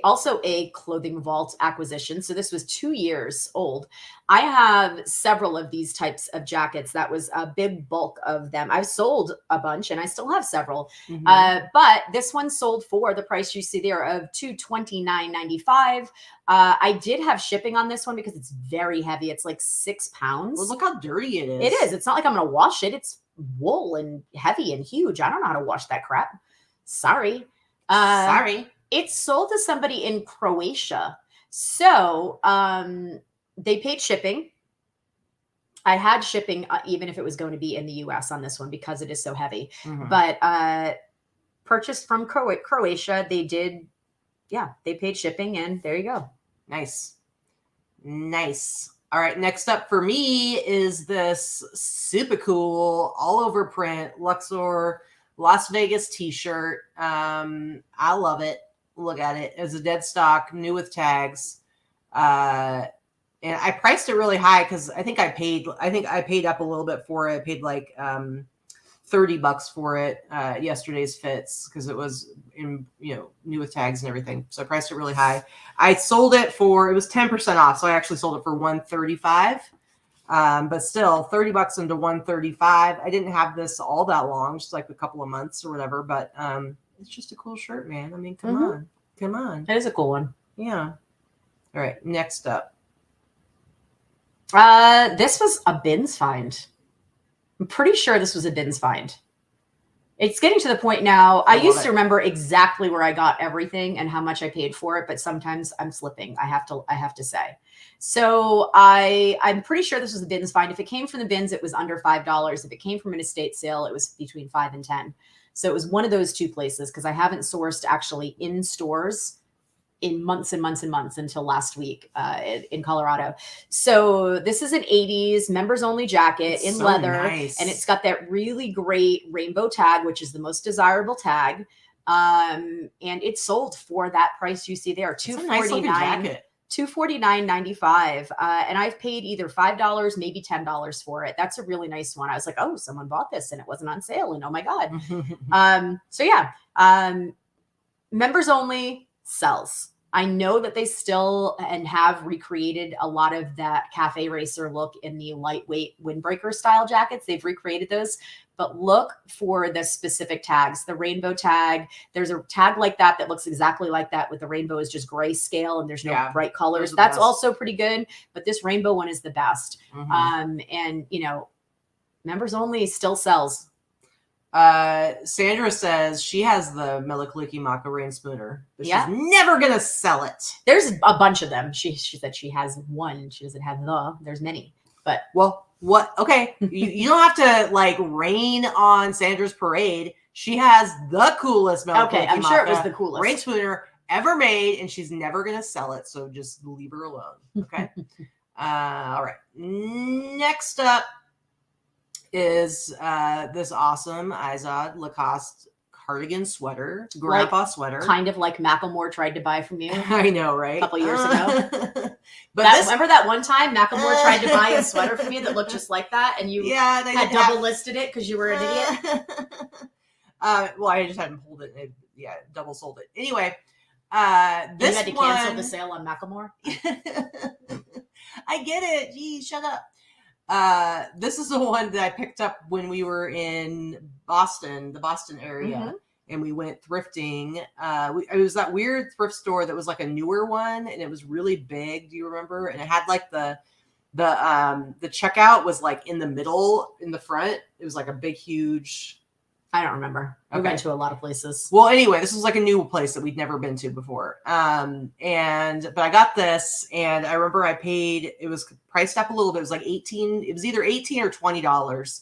also a clothing vault acquisition. So this was 2 years old. I have several of these types of jackets. That was a big bulk of them. I've sold a bunch and I still have several. But this one sold for the price you see there of $229.95. I did have shipping on this one because it's very heavy. It's like 6 pounds. Well, look how dirty it is. It is. It's not like I'm going to wash it. It's wool and heavy and huge. I don't know how to wash that crap. Sorry. It's sold to somebody in Croatia. So they paid shipping. I had shipping even if it was going to be in the US on this one because it is so heavy. But purchased from Croatia, they paid shipping, and there you go. Nice. All right, next up for me is this super cool all over print Luxor Las Vegas t-shirt. I love it. Look at it. It's a dead stock, new with tags. And I priced it really high because I think I paid up a little bit for it. I paid like $30 for it yesterday's fits because it was in new with tags and everything. So I priced it really high. I sold it it was 10% off, so I actually sold it for $135. But still $30 into $135. I didn't have this all that long, just like a couple of months or whatever, but it's just a cool shirt, man. I mean, come on. It is a cool one. Yeah. All right, next up. This was a bins find. I'm pretty sure this was a bins find. It's getting to the point now. I used to remember exactly where I got everything and how much I paid for it, but sometimes I'm slipping. I have to say. So I'm pretty sure this was a bins find. If it came from the bins, it was under $5. If it came from an estate sale, it was between $5 and $10. So it was one of those two places because I haven't sourced actually in stores in months and months and months until last week in Colorado. So this is an 80s members only jacket in so leather, nice. and it's got that really great rainbow tag, which is the most desirable tag. And it's sold for that price you see there, $249. $249.95. And I've paid either $5, maybe $10 for it. That's a really nice one. I was like, oh, someone bought this and it wasn't on sale. And oh my God. So yeah, members only sells. I know that they still and have recreated a lot of that cafe racer look in the lightweight windbreaker style jackets. They've recreated those, but look for the specific tags. The rainbow tag, there's a tag like that that looks exactly like that, with the rainbow is just grayscale and there's no bright colors. That's also pretty good, but this rainbow one is the best. And you know, members only still sells. Sandra says she has the Melikaliki rain spooner, but she's never gonna sell it. There's a bunch of them. She said she has one. She doesn't have there's many. But well, what? Okay, you don't have to like rain on Sandra's parade. She has the coolest Melikaliki. Okay, I'm sure it was the coolest rain spooner ever made, and she's never gonna sell it. So just leave her alone. Okay. All right. Next up is this awesome Izod Lacoste cardigan sweater, grandpa sweater. Kind of like Macklemore tried to buy from you. I know, right? A couple years ago. But remember that one time Macklemore tried to buy a sweater from you that looked just like that, and you had double listed it because you were an idiot? Well, I just hadn't pulled it. And double sold it. Anyway, this you had to cancel the sale on Macklemore? I get it. Gee, shut up. This is the one that I picked up when we were in Boston, the Boston area, and we went thrifting. It was that weird thrift store that was like a newer one, and it was really big. Do you remember? And it had like the checkout was like in the middle, in the front. It was like a big, huge. I don't remember. We went to a lot of places. Well, anyway, this was like a new place that we'd never been to before. But I got this, and I remember I paid, it was priced up a little bit. It was like it was either $18 or $20.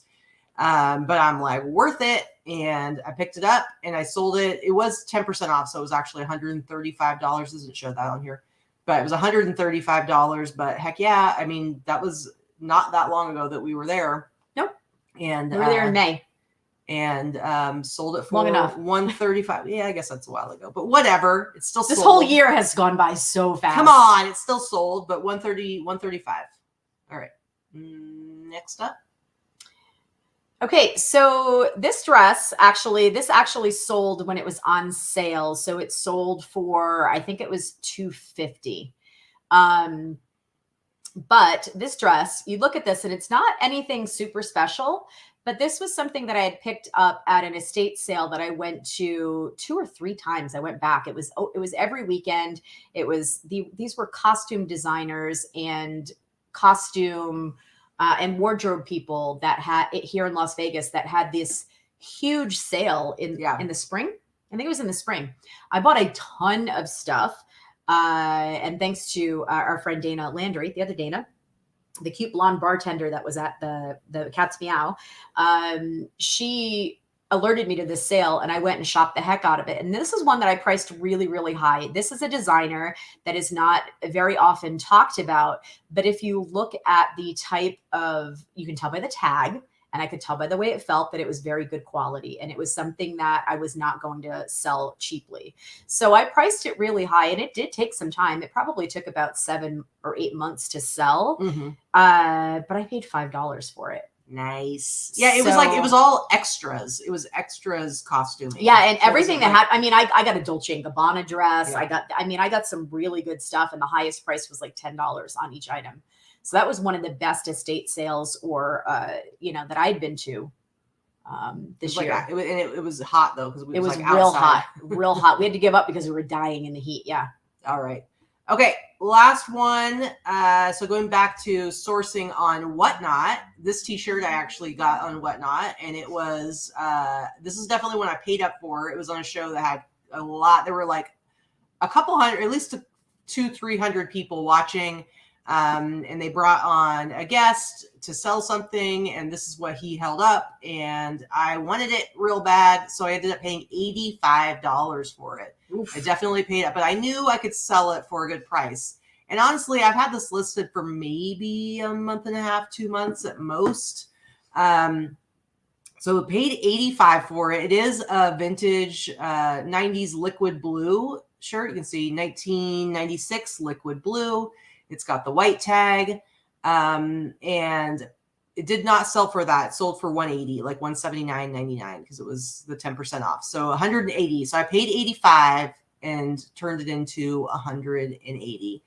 But I'm like, worth it. And I picked it up and I sold it. It was 10% off. So it was actually $135. Doesn't show that on here, but it was $135. But heck yeah. I mean, that was not that long ago that we were there. Nope. And we were there in May. And sold it for long enough. $135. Yeah, I guess that's a while ago, but whatever. It's still sold. This whole year has gone by so fast. Come on, it's still sold, but $135. All right. Next up. Okay, so this dress actually sold when it was on sale. So it sold for, I think it was $250. But this dress, you look at this and it's not anything super special. But this was something that I had picked up at an estate sale that I went to 2 or 3 times. I went back. It was every weekend. These were costume designers and costume and wardrobe people that had it here in Las Vegas that had this huge sale in the spring. I think it was in the spring. I bought a ton of stuff. And thanks to our friend Dana Landry, the other Dana, the cute blonde bartender that was at the Cat's Meow, she alerted me to this sale and I went and shopped the heck out of it. And this is one that I priced really, really high. This is a designer that is not very often talked about, but if you look at the type of, you can tell by the tag, and I could tell by the way it felt that it was very good quality. And it was something that I was not going to sell cheaply. So I priced it really high and it did take some time. It probably took about 7 or 8 months to sell. But I paid $5 for it. Nice. Yeah, it was all extras. It was extras costuming. Yeah, and everything that had, I mean, I got a Dolce & Gabbana dress. Yeah. I got some really good stuff, and the highest price was like $10 on each item. So that was one of the best estate sales or, that I'd been to this year. It was hot though. Because it was like real hot, real hot. We had to give up because we were dying in the heat. Yeah. All right. Okay. Last one. So going back to sourcing on Whatnot, this t-shirt I actually got on Whatnot, and it was, this is definitely one I paid up for. It was on a show that had a lot. There were like a couple hundred, at least 200-300 people watching. And they brought on a guest to sell something, and this is what he held up, and I wanted it real bad, so I ended up paying $85 for it. Oof. I definitely paid it, but I knew I could sell it for a good price. And honestly, I've had this listed for maybe a month and a half, 2 months at most. So paid $85 for it. It is a vintage 90s liquid blue shirt. You can see 1996 liquid blue. It's got the white tag. And it did not sell for that. It sold for $180, like $179.99, because it was the 10% off. So $180. So I paid $85 and turned it into $180.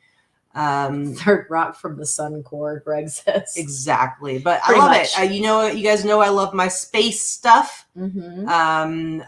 Third rock from the sun core, Greg says. Exactly. But Pretty I love much. it. You guys know I love my space stuff. Mm-hmm.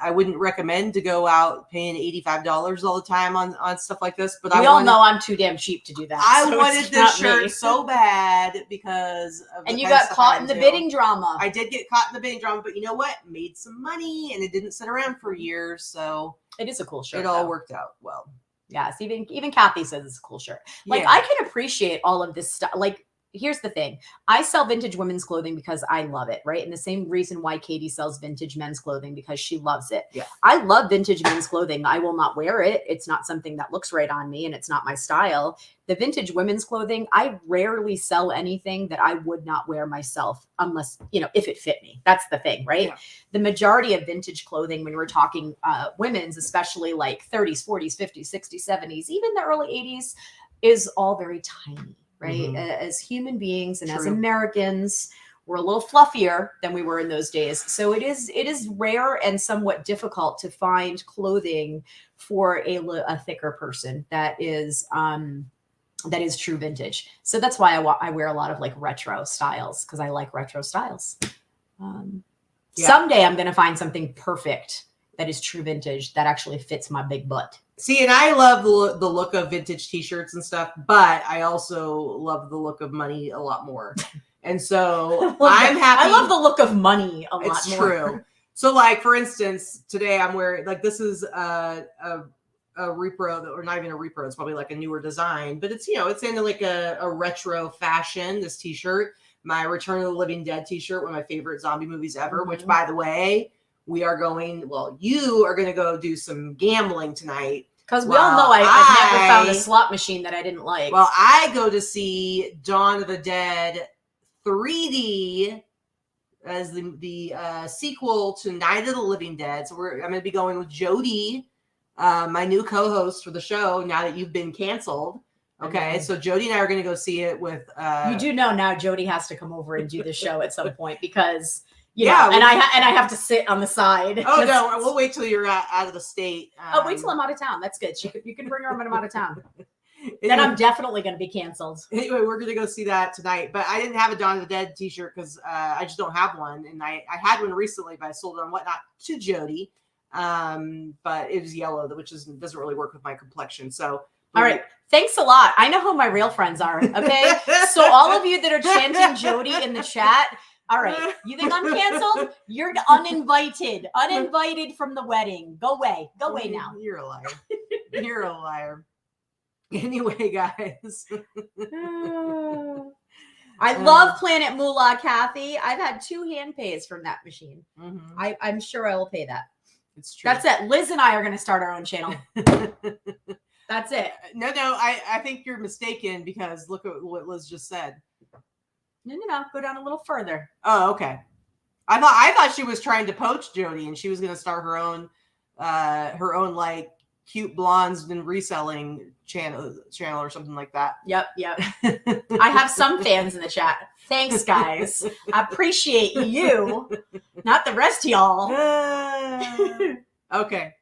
I wouldn't recommend to go out paying $85 all the time on stuff like this. But we all know I'm too damn cheap to do that. I wanted this shirt so bad because of and you got caught in the bidding drama. I did get caught in the bidding drama, but you know what? Made some money, and it didn't sit around for years. So it is a cool shirt. It all worked out well. Yes, even Kathy says it's a cool shirt. Like, yeah. I can appreciate all of this stuff. Like, here's the thing. I sell vintage women's clothing because I love it, right? And the same reason why Katy sells vintage men's clothing, because she loves it. Yeah. I love vintage men's clothing. I will not wear it. It's not something that looks right on me, and it's not my style. The vintage women's clothing, I rarely sell anything that I would not wear myself unless, if it fit me. That's the thing, right? Yeah. The majority of vintage clothing, when we're talking women's, especially like 30s, 40s, 50s, 60s, 70s, even the early 80s, is all very tiny, right? Mm-hmm. As human beings and as Americans, we're a little fluffier than we were in those days. So it is rare and somewhat difficult to find clothing for a thicker person that is true vintage. So that's why I wear a lot of like retro styles, because I like retro styles. Someday I'm going to find something perfect that is true vintage that actually fits my big butt. See, and I love the look of vintage t-shirts and stuff, but I also love the look of money a lot more. And so I'm happy. I love the look of money a lot more. It's true. So like, for instance, today I'm wearing, like, this is a repro, or not even a repro. It's probably like a newer design, but it's, it's in like a retro fashion, this t-shirt. My Return of the Living Dead t-shirt, one of my favorite zombie movies ever, which, by the way, you are going to go do some gambling tonight. Because we all know I've never found a slot machine that I didn't like. Well, I go to see Dawn of the Dead 3D as the sequel to Night of the Living Dead. So I'm going to be going with Jody, my new co-host for the show, now that you've been canceled. Okay, so Jody and I are going to go see it with... you do know now Jody has to come over and do the show at some point, because... and I have to sit on the side. Oh, no, we'll wait till you're out of the state. Wait till I'm out of town. That's good. You can bring her when I'm out of town. Then I'm definitely going to be canceled. Anyway, we're going to go see that tonight. But I didn't have a Dawn of the Dead t-shirt because I just don't have one. And I had one recently, but I sold it on Whatnot to Jody. But it was yellow, which doesn't really work with my complexion. So, all right. Thanks a lot. I know who my real friends are. Okay. So all of you that are chanting Jody in the chat, all right. You think I'm canceled? You're uninvited. Uninvited from the wedding. Go away. Go away now. You're a liar. You're a liar. Anyway, guys. I love Planet Moolah, Kathy. I've had 2 hand pays from that machine. Mm-hmm. I'm sure I will pay that. It's true. That's it. Liz and I are going to start our own channel. That's it. No, I think you're mistaken, because look at what Liz just said. No, go down a little further. Oh, okay. I thought she was trying to poach Jody, and she was going to start her own like cute blondes and reselling channel or something like that. Yep. I have some fans in the chat. Thanks, guys. I appreciate you, not the rest of y'all. Okay.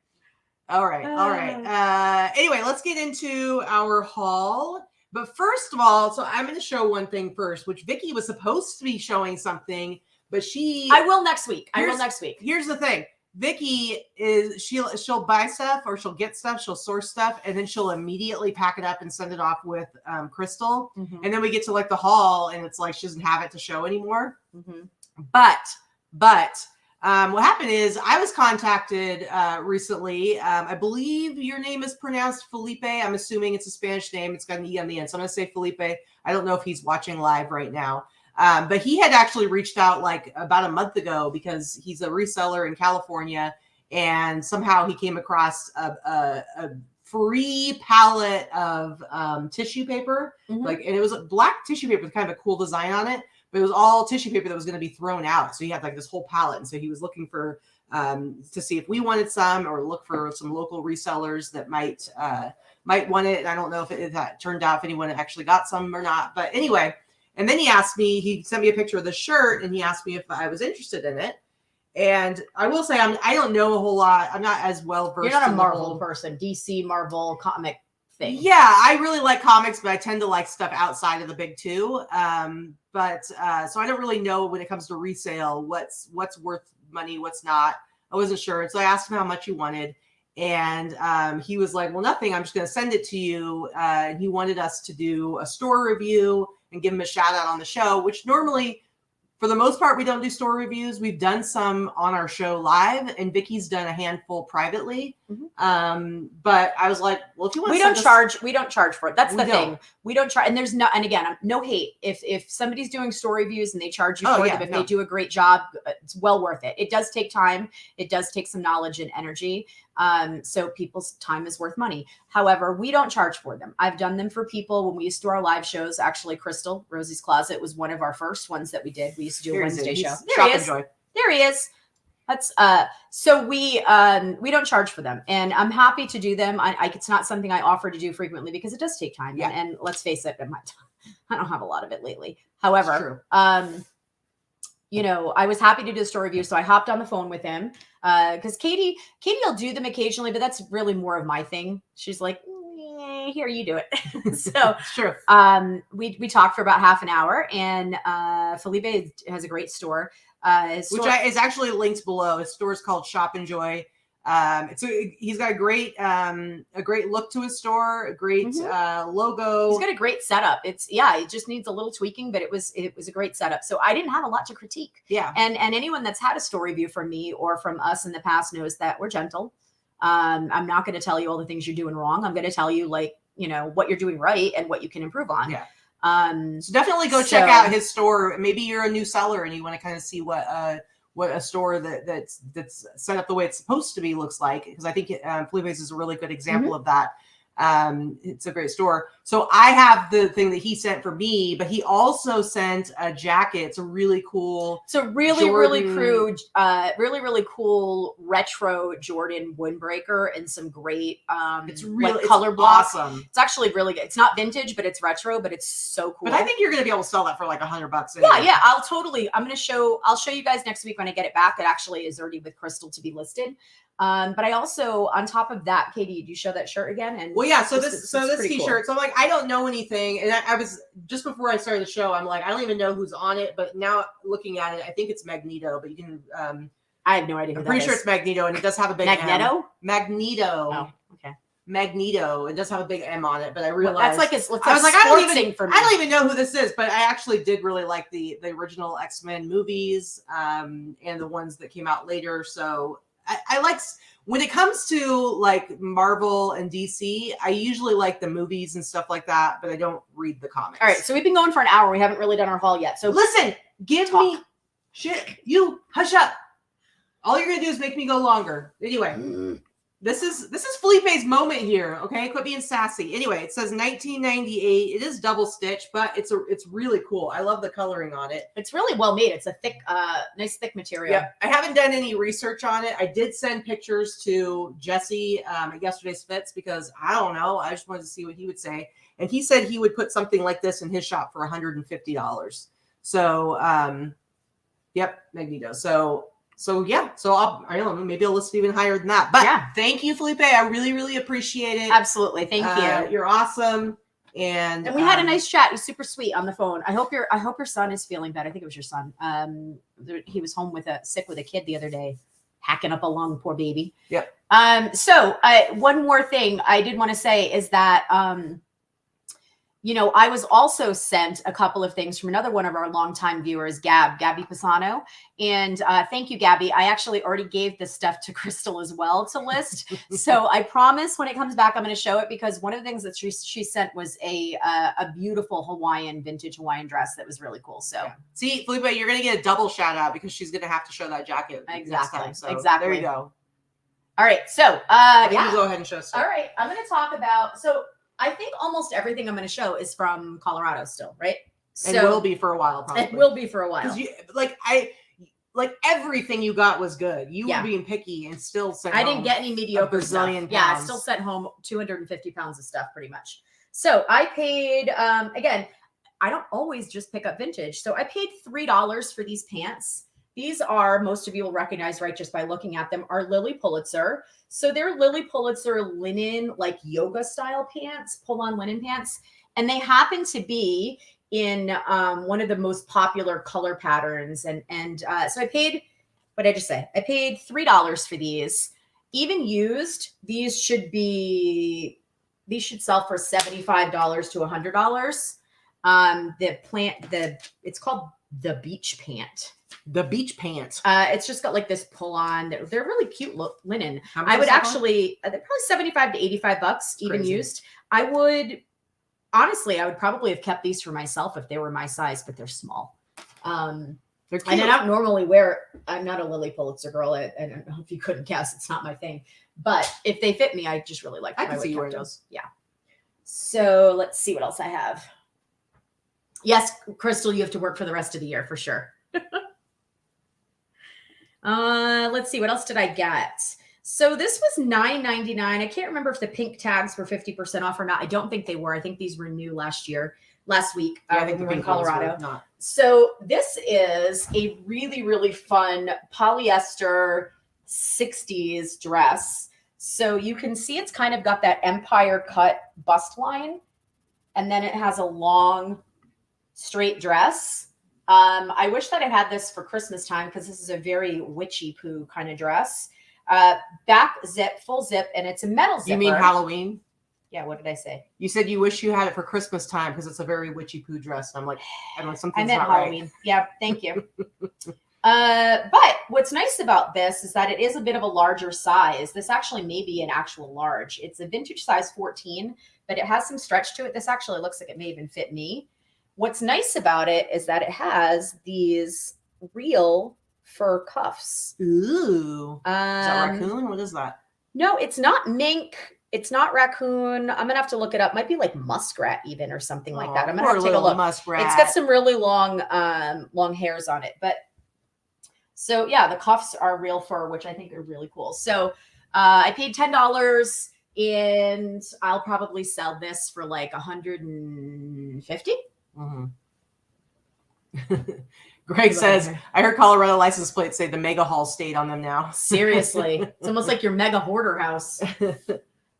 All right. Anyway, let's get into our haul. But first of all, so I'm going to show one thing first, which Vikki was supposed to be showing something, but I will next week. Here's the thing. Vikki she'll buy stuff, or she'll get stuff, she'll source stuff, and then she'll immediately pack it up and send it off with Crystal. Mm-hmm. And then we get to like the haul, and it's like she doesn't have it to show anymore. Mm-hmm. But What happened is I was contacted recently. I believe your name is pronounced Felipe. I'm assuming it's a Spanish name. It's got an E on the end. So I'm going to say Felipe. I don't know if he's watching live right now. But he had actually reached out like about a month ago because he's a reseller in California. And somehow he came across a free pallet of tissue paper. And it was a black tissue paper with kind of a cool design on it. But it was all tissue paper that was going to be thrown out. So he had like this whole pallet. And so he was looking for to see if we wanted some or look for some local resellers that might want it. And I don't know if that turned out if anyone actually got some or not. But anyway, and then he sent me a picture of the shirt and he asked me if I was interested in it. And I will say I don't know a whole lot. I'm not as well versed. You're not a Marvel person, DC, Marvel, comic thing. Yeah, I really like comics, but I tend to like stuff outside of the big two. So I don't really know when it comes to resale what's worth money, what's not. I wasn't sure. So I asked him how much he wanted. And he was like, well, nothing. I'm just going to send it to you. And he wanted us to do a store review and give him a shout out on the show, which normally, for the most part, we don't do store reviews. We've done some on our show live, and Vikki's done a handful privately. But I was like, well, if you want, we don't charge for it. That's the thing. We don't charge, and there's and again, no hate. If somebody's doing store reviews and they charge you for them, if they do a great job, it's well worth it. It does take time. It does take some knowledge and energy. So people's time is worth money. However, we don't charge for them. I've done them for people when we used to do our live shows. Actually, Crystal, Rosie's Closet, was one of our first ones that we did. We used to do a Wednesday show. There he is. That's so we don't charge for them, and I'm happy to do them. It's not something I offer to do frequently because it does take time. And let's face it, I don't have a lot of it lately. However, you know, I was happy to do the store review, so I hopped on the phone with him because Katy will do them occasionally, but that's really more of my thing. She's like, here, you do it. So sure. We talked for about half an hour, and Felipe has a great store. Which is actually linked below. His store is called Shop Enjoy. He's got a great look to his store, a great logo. He's got a great setup. It just needs a little tweaking, but it was a great setup. So I didn't have a lot to critique. Yeah. And anyone that's had a store review from me or from us in the past knows that we're gentle. I'm not going to tell you all the things you're doing wrong. I'm going to tell you what you're doing right and what you can improve on. Yeah. So definitely go check out his store. Maybe you're a new seller and you want to kind of see what a store that's set up the way it's supposed to be looks like. Because I think Felipe's is a really good example of that. It's a great store. So I have the thing that he sent for me, but he also sent a jacket. It's a really cool. So really cool retro Jordan windbreaker and some great it's really color block. Awesome. It's actually really good. It's not vintage, but it's retro, but it's so cool. But I think you're gonna be able to sell that for like $100. Yeah. I'll show you guys next week when I get it back. It actually is already with Crystal to be listed. But I also, on top of that, Katy, do you show that shirt again? And so this t-shirt. Cool. So I'm like, I don't know anything. And I was just before I started the show, I'm like, I don't even know who's on it, but now looking at it, I think it's Magneto, but you can, I have no idea. I'm pretty sure it's Magneto, and it does have a big Magneto? Magneto. Oh, okay. Magneto. It does have a big M on it, but I realized that's like I was like, I don't even know who this is, but I actually did really like the original X-Men movies, and the ones that came out later. So I like when it comes to like Marvel and DC, I usually like the movies and stuff like that, but I don't read the comics. All right, so we've been going for an hour. We haven't really done our haul yet. So listen, give me shit. You hush up. All you're gonna do is make me go longer. Anyway, this is Felipe's moment here. Okay, quit being sassy. Anyway, it says 1998. It is double stitch, but it's really cool. I love the coloring on it. It's really well made. It's a thick, nice thick material. Yeah, I haven't done any research on it. I did send pictures to Jesse at yesterday's fits because I don't know. I just wanted to see what he would say, and he said he would put something like this in his shop for $150. So, yep, Magneto. So I don't know, maybe I'll list even higher than that. But yeah, thank you, Felipe. I really, really appreciate it. Absolutely. Thank you. You're awesome. And we had a nice chat. He's super sweet on the phone. I hope your son is feeling better. I think it was your son. He was home sick with a kid the other day, hacking up a lung, poor baby. Yep. So one more thing I did want to say is that I was also sent a couple of things from another one of our longtime viewers, Gabby Pisano. And thank you, Gabby. I actually already gave this stuff to Crystal as well to list. So I promise when it comes back, I'm going to show it, because one of the things that she sent was a beautiful vintage Hawaiian dress that was really cool. So see, Felipe, you're going to get a double shout out because she's going to have to show that jacket next time. So exactly. There you go. All right. So you go ahead and show stuff. All right. I'm going to talk about, I think almost everything I'm going to show is from Colorado still, right? So, it will be for a while, probably. It will be for a while. Because everything you got was good. You were being picky and still sent I didn't get any mediocre stuff. Yeah, I still sent home 250 pounds of stuff pretty much. So I paid, again, I don't always just pick up vintage. So I paid $3 for these pants. These are, most of you will recognize, right, just by looking at them, are Lily Pulitzer. So they're Lily Pulitzer linen, like yoga style pants, pull-on linen pants. And they happen to be in one of the most popular color patterns. And so I paid, what did I just say? I paid $3 for these. Even used, these should sell for $75 to $100. It's called the beach pant. The beach pants. It's just got like this pull on. They're really cute linen. I would actually, they're probably 75 to 85 bucks even used. I would probably have kept these for myself if they were my size, but they're small. And I don't normally I'm not a Lily Pulitzer girl. I don't know if you couldn't guess, it's not my thing. But if they fit me, I just really like them. I can see you wearing those. Yeah. So let's see what else I have. Yes, Crystal, you have to work for the rest of the year for sure. Let's see, what else did I get? So this was $9.99. I can't remember if the pink tags were 50% off or not. I don't think they were. I think these were new last week. Yeah, I think we the were in pink ones Colorado. were not. So this is a really, really fun polyester 60s dress. So you can see it's kind of got that empire cut bust line. And then it has a long straight dress. I wish that I had this for Christmas time, because this is a very witchy poo kind of dress. Back zip, full zip, and it's a metal zipper. You mean Halloween? Yeah, what did I say? You said you wish you had it for Christmas time because it's a very witchy poo dress. And I'm like, something's not Halloween. Right. Yeah, thank you. But what's nice about this is that it is a bit of a larger size. This actually may be an actual large. It's a vintage size 14, but it has some stretch to it. This actually looks like it may even fit me. What's nice about it is that it has these real fur cuffs. Ooh. Is that raccoon? What is that? No, it's not mink. It's not raccoon. I'm going to have to look it up. Might be like muskrat even or something like that. I'm going to have to take a look. Muskrat. It's got some really long hairs on it. But so yeah, the cuffs are real fur, which I think are really cool. So I paid $10 and I'll probably sell this for like $150. Mm-hmm. Greg says, I heard Colorado license plates say the mega hall stayed on them now. Seriously. It's almost like your mega hoarder house. This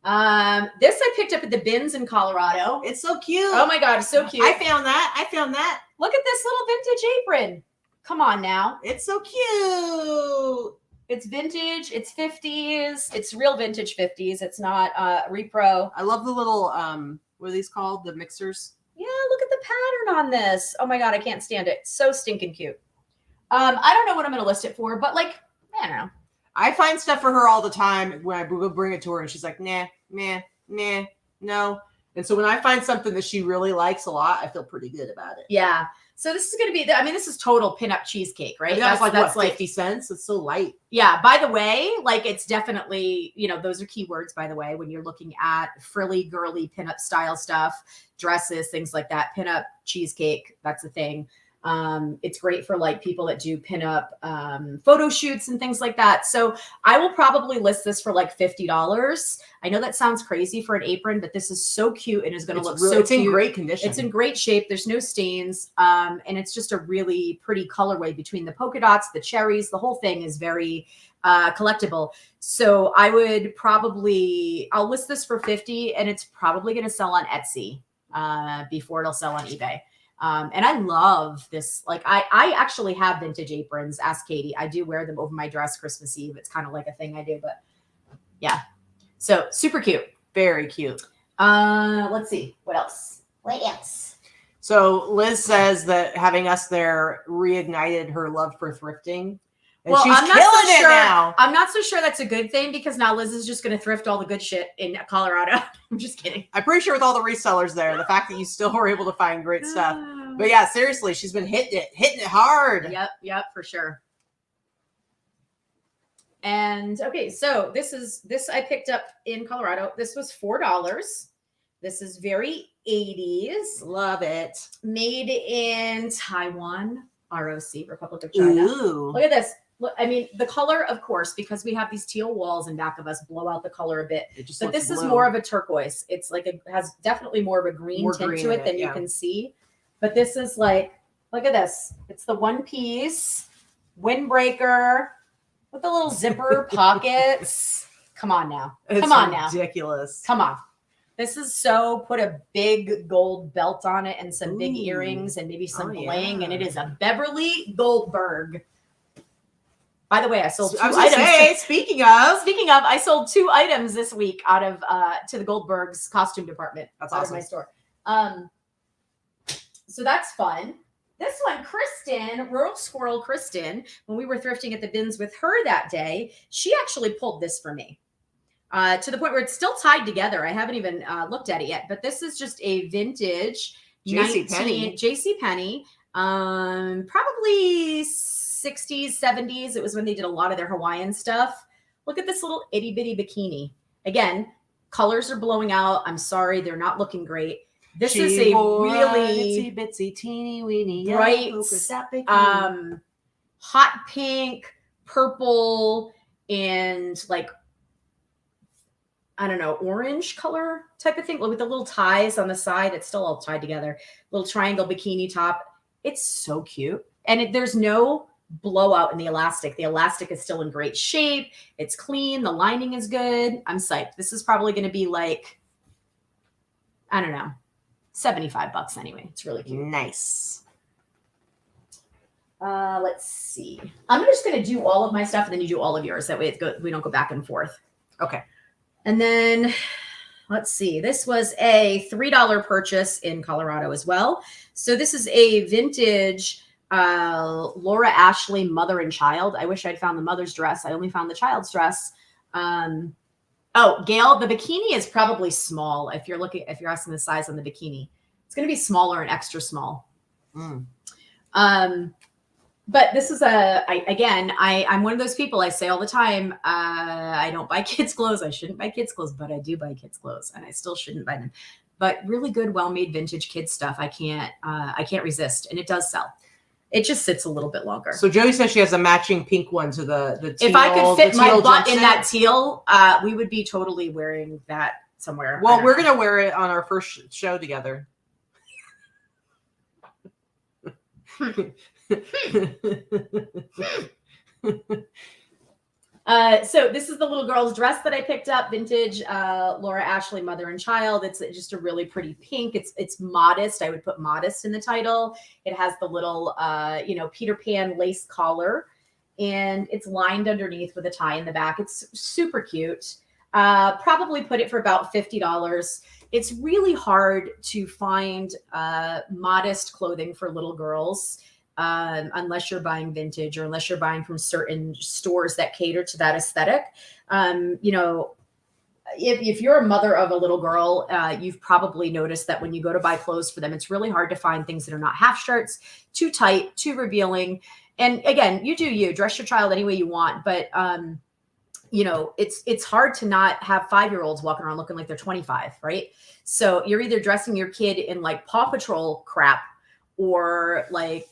I picked up at the bins in Colorado. It's so cute. Oh my God, so cute. I found that. Look at this little vintage apron. Come on now. It's so cute. It's vintage. It's 50s. It's real vintage 50s. It's not repro. I love the little, what are these called? The mixers? Yeah, look at the pattern on this. Oh my God, I can't stand it. So stinking cute. I don't know what I'm going to list it for, but like, I don't know. I find stuff for her all the time when I bring it to her and she's like, nah, no. And so when I find something that she really likes a lot, I feel pretty good about it. Yeah. So this is going to be, this is total pinup cheesecake, right? That's like 50 cents. It's so light. Yeah. By the way, like it's definitely, those are keywords, by the way, when you're looking at frilly, girly pinup style stuff, dresses, things like that. Pinup cheesecake, that's a thing. It's great for like people that do pinup photo shoots and things like that. So I will probably list this for like $50. I know that sounds crazy for an apron, but this is so cute and is going to look so cute. It's in great condition. It's in great shape. There's no stains. And it's just a really pretty colorway between the polka dots, the cherries. The whole thing is very collectible. So I would I'll list this for $50 and it's probably going to sell on Etsy before it'll sell on eBay. And I love this. Like I actually have vintage aprons. Ask Katy. I do wear them over my dress Christmas Eve. It's kind of like a thing I do, but yeah. So super cute. Very cute. Let's see. What else What else? So Liz says that having us there reignited her love for thrifting. And Well, she's I'm not killing so it sure. now. I'm not so sure that's a good thing because now Liz is just going to thrift all the good shit in Colorado. I'm just kidding. I'm pretty sure with all the resellers there, the fact that you still were able to find great stuff. But yeah, seriously, she's been hitting it hard. Yep, for sure. And okay, so this I picked up in Colorado. This was $4. This is very 80s. Love it. Made in Taiwan, ROC, Republic of China. Ooh. Look at this. Look, I mean, the color, of course, because we have these teal walls in back of us, blow out the color a bit. But this is more of a turquoise. It's like has definitely more of a green tint to it than you can see. But this is like, look at this. It's the one piece windbreaker with the little zipper pockets. Come on now. Come on now. Ridiculous. Come on. This is so, put a big gold belt on it and some big earrings and maybe some bling. And it is a Beverly Goldberg. By the way, I sold 2 items. Speaking of, I sold 2 items this week out of to the Goldberg's costume department. That's out awesome. of my store. So that's fun. This one, Kristen, Rural Squirrel Kristen, when we were thrifting at the bins with her that day, she actually pulled this for me. To the point where it's still tied together. I haven't even looked at it yet, but this is just a vintage JCPenney, probably 60s, 70s. It was when they did a lot of their Hawaiian stuff. Look at this little itty bitty bikini. Again, colors are blowing out. I'm sorry, they're not looking great. This is a really itsy bitsy teeny weeny bright, hot pink, purple, and like, I don't know, orange color type of thing with the little ties on the side. It's still all tied together. Little triangle bikini top. It's so cute. And there's no blowout in the elastic. The elastic is still in great shape. It's clean. The lining is good. I'm psyched. This is probably going to be like, I don't know, $75 anyway. It's really cute. Nice. Let's see. I'm just going to do all of my stuff and then you do all of yours. That way we don't go back and forth. Okay. And then let's see. This was a $3 purchase in Colorado as well. So this is a vintage Laura Ashley mother and child. I wish I'd found the mother's dress. I only found the child's dress. Oh, Gail, the bikini is probably small. If you're asking the size on the bikini, it's going to be smaller and extra small. But this is I'm one of those people, I say all the time, I don't buy kids clothes. I shouldn't buy kids clothes, but I do buy kids clothes and I still shouldn't buy them. But really good, well-made vintage kids stuff, I can't resist. And it does sell. It just sits a little bit longer. So Joey says she has a matching pink one to the teal. If I could fit my butt in that teal, we would be totally wearing that somewhere. Well, we're going to wear it on our first show together. So this is the little girl's dress that I picked up, vintage Laura Ashley mother and child. It's just a really pretty pink. It's modest. I would put modest in the title. It has the little Peter Pan lace collar and it's lined underneath with a tie in the back. It's super cute. Probably put it for about $50. It's really hard to find modest clothing for little girls. Unless you're buying vintage or unless you're buying from certain stores that cater to that aesthetic. If you're a mother of a little girl, you've probably noticed that when you go to buy clothes for them, it's really hard to find things that are not half shirts, too tight, too revealing. And again, you dress your child any way you want, but it's hard to not have 5-year-olds walking around looking like they're 25, right? So you're either dressing your kid in like Paw Patrol crap or like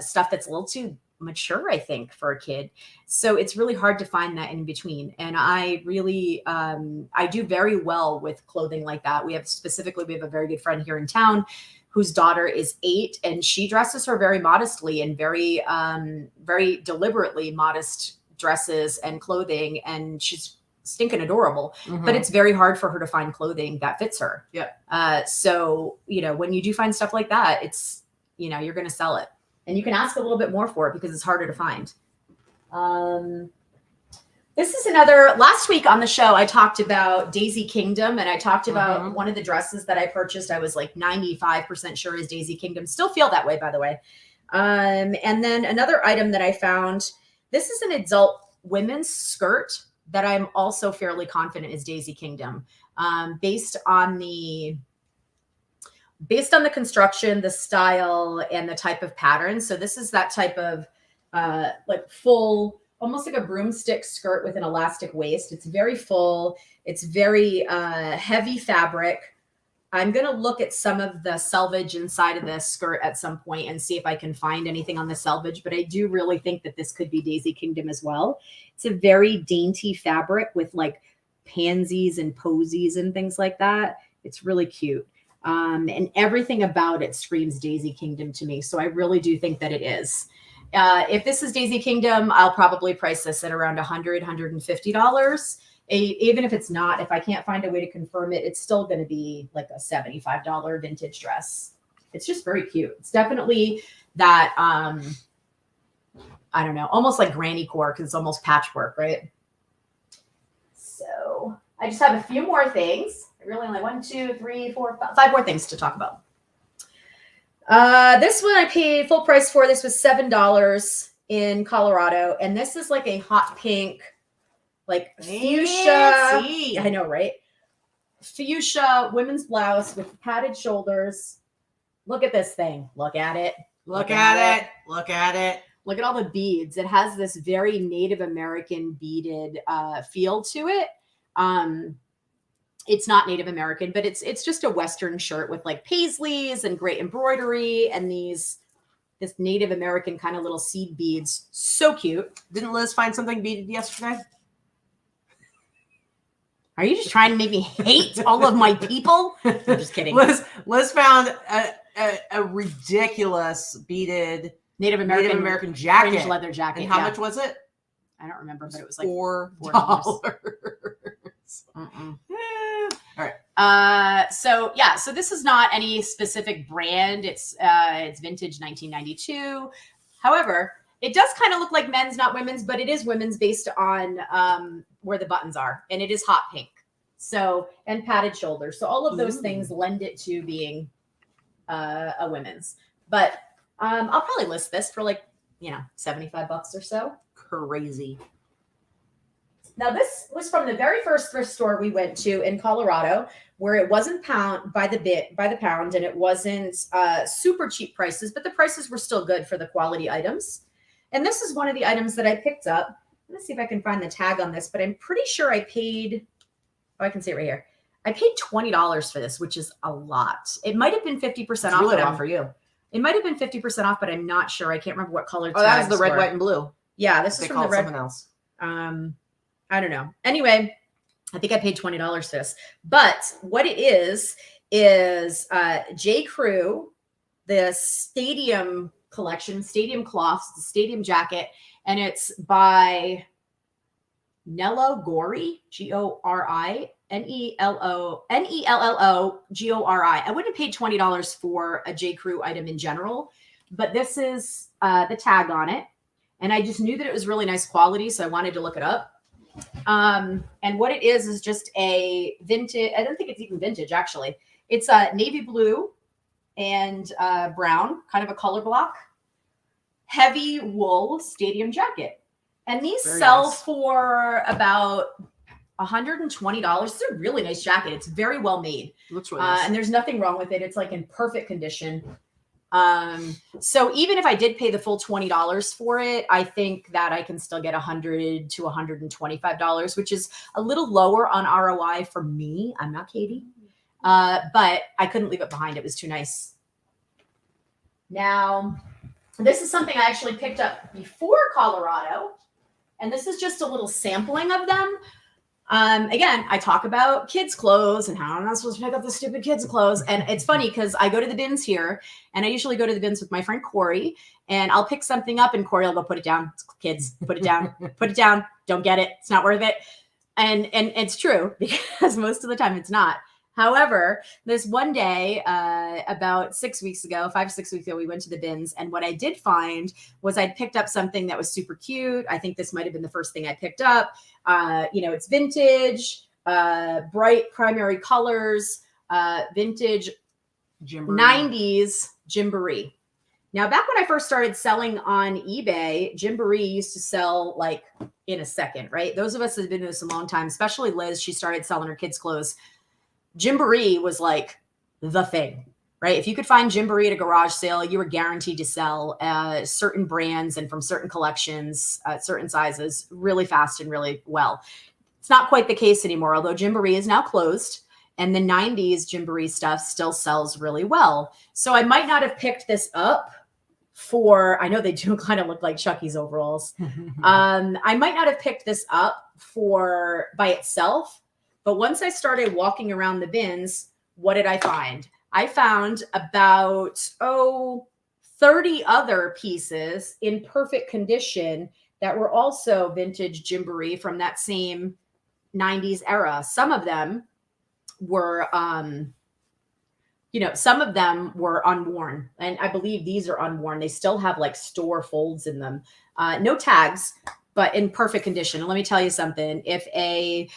stuff that's a little too mature, I think, for a kid. So it's really hard to find that in between. And I really, I do very well with clothing like that. We have a very good friend here in town whose daughter is 8 and she dresses her very modestly and very, very deliberately modest dresses and clothing. And she's stinking adorable, but it's very hard for her to find clothing that fits her. Yeah. So, when you do find stuff like that, it's, you're going to sell it and you can ask a little bit more for it because it's harder to find. This is another, last week on the show, I talked about Daisy Kingdom, and I talked about one of the dresses that I purchased. I was like 95% sure is Daisy Kingdom. Still feel that way, by the way. And then another item that I found, this is an adult women's skirt that I'm also fairly confident is Daisy Kingdom. Based on the construction, the style, and the type of pattern. So this is that type of like full, almost like a broomstick skirt with an elastic waist. It's very full. It's very heavy fabric. I'm going to look at some of the selvage inside of this skirt at some point and see if I can find anything on the selvage, but I do really think that this could be Daisy Kingdom as well. It's a very dainty fabric with like pansies and posies and things like that. It's really cute. And everything about it screams Daisy Kingdom to me. So I really do think that it is. If this is Daisy Kingdom, I'll probably price this at around $100, $150. Even if it's not, if I can't find a way to confirm it, it's still going to be like a $75 vintage dress. It's just very cute. It's definitely that, I don't know, almost like granny core because it's almost patchwork, right? So I just have a few more things. Really only 1, 2, 3, 4, 5 more things to talk about. This one I paid full price for. This was $7 in Colorado. And this is like a hot pink, like fuchsia. I know, right? Fuchsia women's blouse with padded shoulders. Look at this thing. Look at it. Look at it. Look at it. Look at all the beads. It has this very Native American beaded feel to it. It's not Native American, but it's just a Western shirt with like paisleys and great embroidery and this Native American kind of little seed beads. So cute. Didn't Liz find something beaded yesterday? Are you just trying to make me hate all of my people? I'm just kidding. Liz found a ridiculous beaded Native American jacket. Fringe leather jacket. And how much was it? I don't remember, but it was like $4. All right. So this is not any specific brand. It's vintage 1992. However, it does kind of look like men's, not women's, but it is women's based on where the buttons are, and it is hot pink. So, and padded shoulders. So all of those things lend it to being a women's. But I'll probably list this for like, $75 or so. Crazy. Now, this was from the very first thrift store we went to in Colorado, where it wasn't by the pound, and it wasn't super cheap prices, but the prices were still good for the quality items. And this is one of the items that I picked up. Let's see if I can find the tag on this, but I'm pretty sure I paid, I can see it right here. I paid $20 for this, which is a lot. It might have been 50% off. Really off for you. It might have been 50% off, but I'm not sure. I can't remember what color. Oh, that was the red, white, and blue. Yeah, this is from the red. Something else. I don't know. Anyway, I think I paid $20 for this. But what it is J. Crew, the stadium collection, stadium cloths, the stadium jacket, and it's by Nello Gori, Gori, Nellogori. I wouldn't have paid $20 for a J. Crew item in general, but this is the tag on it. And I just knew that it was really nice quality, so I wanted to look it up. And what it is just a vintage. I don't think it's even vintage, actually. It's a navy blue and brown, kind of a color block, heavy wool stadium jacket. And these sell for about $120. It's a really nice jacket. It's very well made. Looks really nice. And there's nothing wrong with it. It's like in perfect condition. So even if I did pay the full $20 for it, I think that I can still get $100 to $125, which is a little lower on ROI for me. I'm not Katy. But I couldn't leave it behind. It was too nice. Now, this is something I actually picked up before Colorado, and this is just a little sampling of them. Again, I talk about kids' clothes and how I'm not supposed to pick up the stupid kids' clothes. And it's funny because I go to the bins here, and I usually go to the bins with my friend Corey, and I'll pick something up and Corey will go, put it down. It's kids, put it down, put it down. Don't get it. It's not worth it. And it's true because most of the time it's not. However, this one day, about 6 weeks ago, 5 6 weeks ago, we went to the bins. And what I did find was I'd picked up something that was super cute. I think this might have been the first thing I picked up. It's vintage, bright primary colors, vintage Gymboree. 90s Gymboree. Now, back when I first started selling on eBay, Gymboree used to sell like in a second, right? Those of us that have been doing this a long time, especially Liz, she started selling her kids' clothes. Gymboree was like the thing, right? If you could find Gymboree at a garage sale, you were guaranteed to sell certain brands and from certain collections, certain sizes, really fast and really well. It's not quite the case anymore, although Gymboree is now closed. And the 90s Gymboree stuff still sells really well. So I might not have picked this up for, I know they do kind of look like Chucky's overalls. I might not have picked this up for by itself, but once I started walking around the bins, what did I find? I found about, 30 other pieces in perfect condition that were also vintage Gymboree from that same 90s era. Some of them were, some of them were unworn, and I believe these are unworn. They still have like store folds in them, no tags, but in perfect condition. And let me tell you something: if a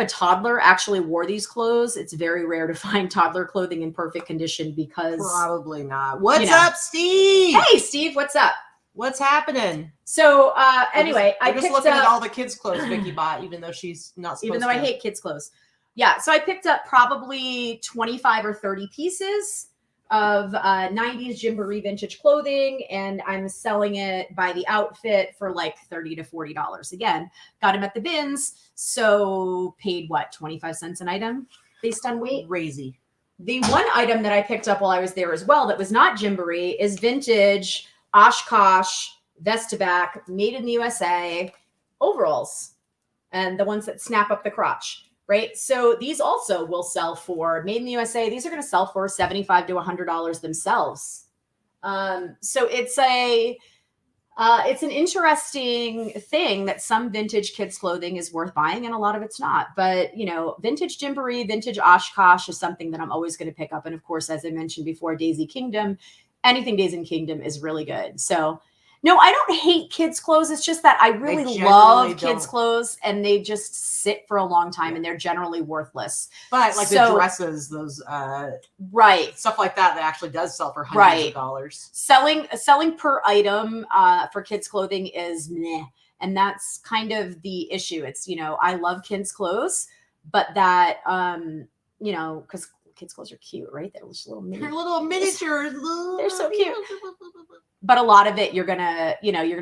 toddler actually wore these clothes, it's very rare to find toddler clothing in perfect condition because probably not. What's up, Steve? Hey, Steve, what's up? What's happening? So anyway, I just looking at all the kids' clothes Vikki bought, even though she's not supposed to. Even though I hate kids' clothes. Yeah, so I picked up probably 25 or 30 pieces of 90s Gymboree vintage clothing, and I'm selling it by the outfit for like $30 to $40. Again, got them at the bins, so paid what, 25 cents an item based on weight? Crazy. The one item that I picked up while I was there as well that was not Gymboree is vintage Oshkosh Vestaback, made in the USA overalls, and the ones that snap up the crotch. Right. So these also will sell for, made in the USA. These are going to sell for $75 to $100 themselves. So it's an interesting thing that some vintage kids clothing is worth buying and a lot of it's not. But, vintage Gymboree, vintage Oshkosh is something that I'm always going to pick up. And of course, as I mentioned before, Daisy Kingdom, anything Daisy Kingdom is really good. So no, I don't hate kids' clothes. It's just that I really love kids' clothes, and they just sit for a long time, and they're generally worthless. But like the dresses, those right stuff like that actually does sell for hundreds of dollars. Selling per item for kids' clothing is meh, and that's kind of the issue. It's I love kids' clothes, but that because kids' clothes are cute, right? They're just little miniatures. They're so cute. But a lot of it you're gonna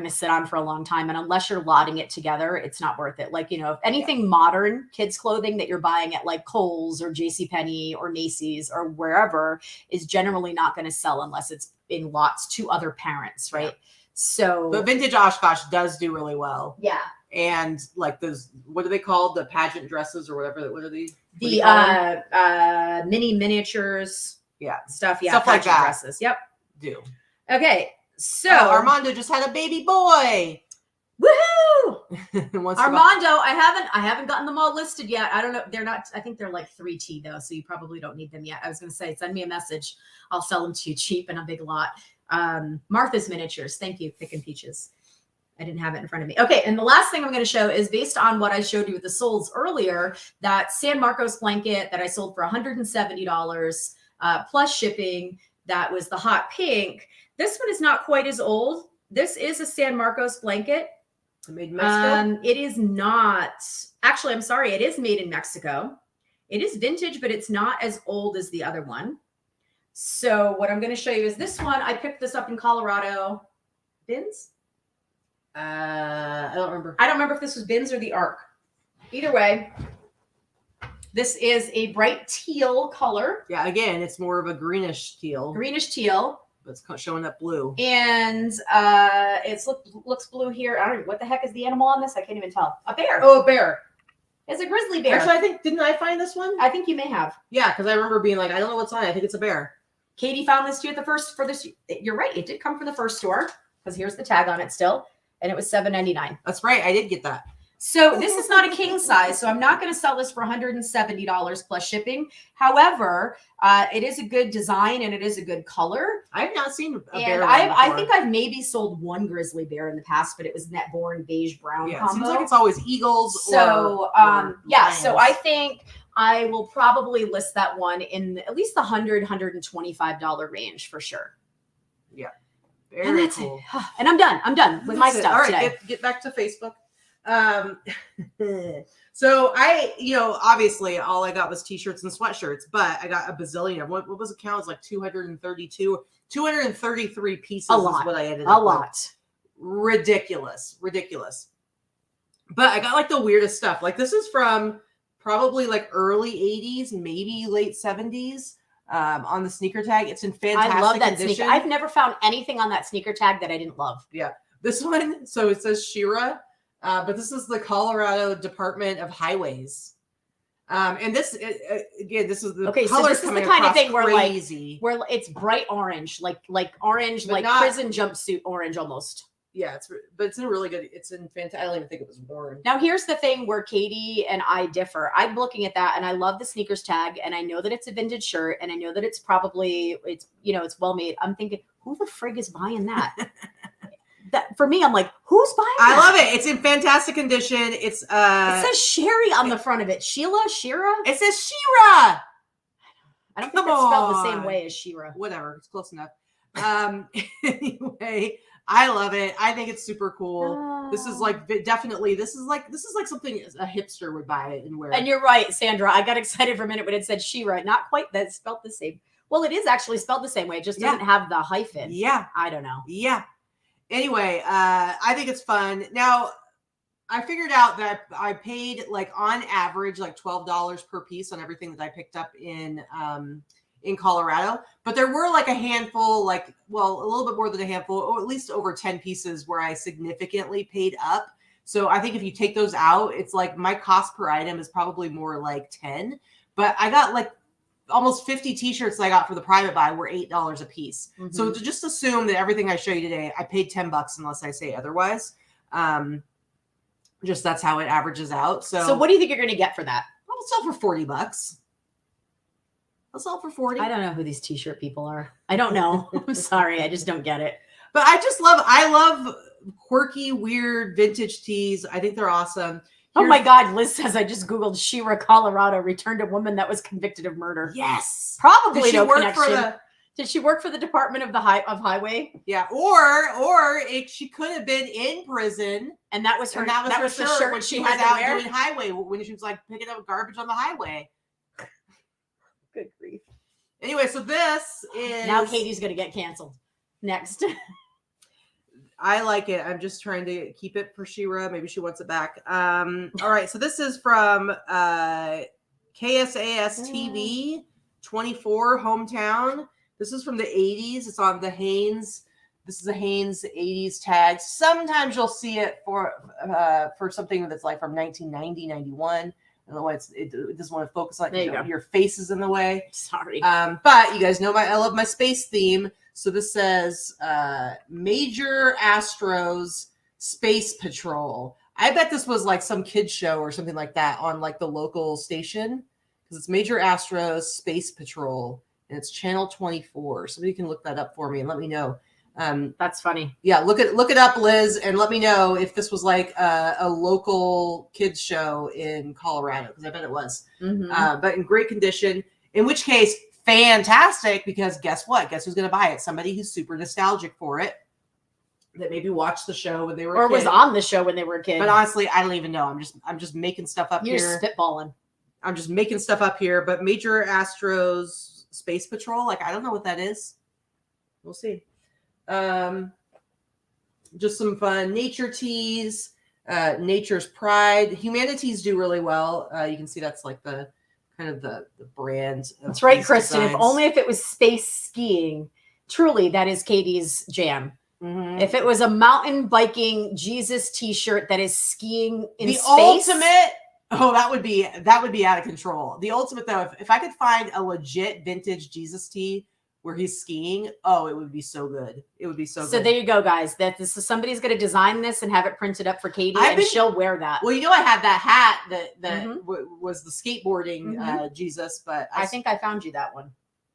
sit on for a long time, and unless you're lotting it together, it's not worth it. Like if anything modern kids clothing that you're buying at like Kohl's or JCPenney or Macy's or wherever is generally not going to sell unless it's in lots to other parents, right? Yeah. So, but vintage Oshkosh does do really well. Yeah. And like those, what are they called? The pageant dresses or whatever. What are these? The mini miniatures. Yeah. Stuff. Yeah. Stuff like that. Dresses. Yep. Do. Okay. So Armando just had a baby boy. Woohoo! Armando, I haven't gotten them all listed yet. I don't know. They're not, I think they're like 3T though. So you probably don't need them yet. I was going to say, send me a message. I'll sell them to you cheap in a big lot. Martha's Miniatures. Thank you. Picking peaches. I didn't have it in front of me. Okay. And the last thing I'm going to show is based on what I showed you with the solds earlier, that San Marcos blanket that I sold for $170 plus shipping. That was the hot pink. This one is not quite as old. This is a San Marcos blanket. Made in Mexico? It is not. Actually, I'm sorry. It is made in Mexico. It is vintage, but it's not as old as the other one. So what I'm going to show you is this one. I picked this up in Colorado. Bins? I don't remember. I don't remember if this was Bins or the Ark. Either way, this is a bright teal color. Yeah, again, it's more of a greenish teal. Greenish teal. But it's showing up blue. And it looks blue here. I don't know. What the heck is the animal on this? I can't even tell. A bear. Oh, a bear. It's a grizzly bear. Actually, didn't I find this one? I think you may have. Yeah, because I remember being like, I don't know what's on it. I think it's a bear. Katy found this too at the first, for this. You're right. It did come from the first store because here's the tag on it still. And it was $7.99. That's right. I did get that. So this is not a king size, so I'm not going to sell this for $170 plus shipping. However, it is a good design and it is a good color. I've not seen a And bear. I think I've maybe sold one grizzly bear in the past, but it was in that boring beige brown Yeah, combo. it seems like it's always eagles. So or yeah, so lions. I think I will probably list that one in at least the $125 range for sure. Yeah, And very that's cool. it. And I'm done with my That's it. stuff All right, today. get back to Facebook. So I, obviously all I got was t-shirts and sweatshirts, but I got a bazillion of what was it count? It was like 233 pieces A lot. is what I ended A up lot. with. Ridiculous. But I got like the weirdest stuff. Like this is from probably like early 80s, maybe late 70s. On the sneaker tag. It's in fantastic I love that condition. sneaker. I've never found anything on that sneaker tag that I didn't love. Yeah. This one, so it says Shira, but this is the Colorado Department of Highways. And this, again, this is the Okay, so colors this is the coming kind of across thing where crazy. where it's bright orange, like orange, But like not- prison jumpsuit orange almost. Yeah, it's in a really good, it's in fantastic. I don't even think it was worn. Now, here's the thing where Katy and I differ. I'm looking at that and I love the sneakers tag and I know that it's a vintage shirt and I know that it's probably, it's well made. I'm thinking, who the frig is buying that? That for me, I'm like, who's buying that? I love it. It's in fantastic condition. It's It says Sherry on the front of it. Shira? It says Shira. I don't think Come it's spelled the same on. way as Shira. Whatever, it's close enough. Anyway, I love it. I think it's super cool. This is like definitely this is like something a hipster would buy it and wear. And you're right, Sandra. I got excited for a minute when it said Shira. Not quite that spelled the same. Well, it is actually spelled the same way. It just doesn't have the hyphen. Yeah. I don't know. Yeah. Anyway, I think it's fun. Now, I figured out that I paid like on average like $12 per piece on everything that I picked up in Colorado, but there were like a handful, a little bit more than a handful, or at least over 10 pieces where I significantly paid up. So I think if you take those out, it's like my cost per item is probably more like 10, but I got like almost 50 t-shirts that I got for the private buy were $8 a piece. Mm-hmm. So to just assume that everything I show you today, I paid $10 unless I say otherwise. Just that's how it averages out. So what do you think you're going to get for that? I'll sell for $40. I'll sell for 40. I don't know who these t-shirt people are. I don't know. I'm sorry. I just don't get it. But I love quirky, weird vintage tees. I think they're awesome. Oh my God. Liz says, I just Googled Shira, Colorado, returned a woman that was convicted of murder. Yes. Probably Did she no work connection. for the Did she work for the Department of Highway? Yeah, she could have been in prison, and that was her. And that was the her shirt when she had was to out wear? doing highway, when she was like picking up garbage on the highway. Good grief! Anyway, so this is Now Katie's gonna get canceled. Next. I like it. I'm just trying to keep it for Shira. Maybe she wants it back. All right, so this is from KSAS TV 24 hometown. This is from the 80s. It's on the Hanes. This is a Hanes 80s tag. Sometimes you'll see it for something that's like from 1990, 91. I don't know why it doesn't want to focus on your face is in the way. Sorry. But you guys know I love my space theme. So this says Major Astros Space Patrol. I bet this was like some kid's show or something like that on like the local station, because it's Major Astros Space Patrol and it's channel 24. Somebody can look that up for me and let me know. That's funny. Yeah, look it up, Liz, and let me know if this was like a local kids show in Colorado, because I bet it was. Mm-hmm. But in great condition. In which case, fantastic, because guess what? Guess who's going to buy it? Somebody who's super nostalgic for it, that maybe watched the show when they were or a kid. was on the show when they were a kid. But honestly, I don't even know. I'm just making stuff up You're here. spitballing. I'm just making stuff up here. But Major Astros Space Patrol, like I don't know what that is. We'll see. Just some fun nature tees. Nature's Pride. Humanities do really well. You can see that's like the kind of the brand. That's right, these Kristen. designs. If only if it was space skiing. Truly, that is Katie's jam. Mm-hmm. If it was a mountain biking Jesus t-shirt that is skiing in the space. ultimate, that would be out of control. The ultimate though, if I could find a legit vintage Jesus tee where he's skiing. Oh, it would be so good. It would be so good. So there you go, guys. This is somebody's going to design this and have it printed up for Katy, she'll wear that. Well, I have that hat that was the skateboarding Jesus, but I think I found you that one.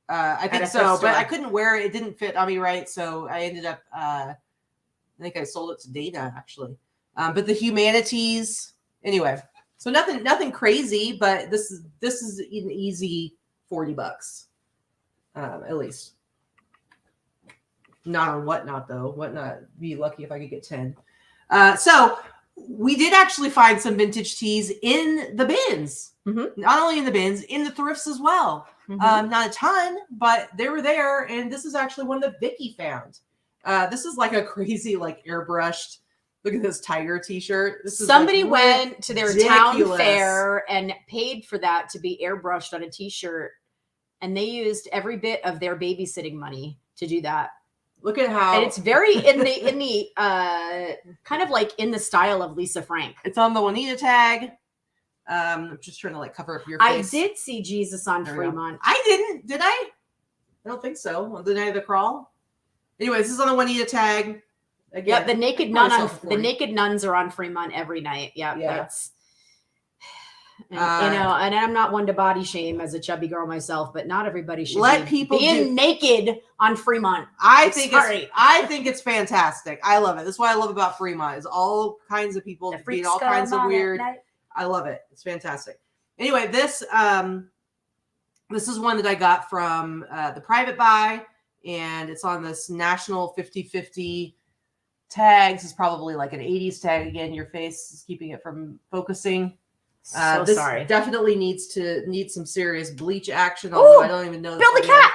I think so, but I couldn't wear it. It didn't fit on me right, so I ended up. I think I sold it to Dana actually. But the humanities, anyway. So nothing crazy, but this is an easy $40, at least. Not on Whatnot though. Whatnot, be lucky if I could get 10. So we did actually find some vintage tees in the bins. Not only in the bins, in the thrifts as well. Not a ton, but they were there, and this is actually one that Vikki found. This is like a crazy, like airbrushed. Look at this tiger T-shirt. This is somebody went to their town fair and paid for that to be airbrushed on a T-shirt, and they used every bit of their babysitting money to do that. Look at how, and it's very in the kind of like in the style of Lisa Frank. It's on the Juanita tag. I'm just trying to like cover up your face. I did see Jesus on Fremont. I didn't, did I? I don't think so. On the night of the crawl. Anyway, this is on the Juanita tag. Again, the naked nuns are on Fremont every night. Yeah. That's and, and I'm not one to body shame as a chubby girl myself, but not everybody should be naked on Fremont. I think it's fantastic. I love it. That's what I love about Fremont is all kinds of people being all kinds of weird. I love it. It's fantastic. Anyway, this is one that I got from the private buy, and it's on this national 50/50 tags. Is probably like an 80s tag. Again, your face is keeping it from focusing. This sorry. Definitely needs some serious bleach action. Although I don't even know. Build a cat.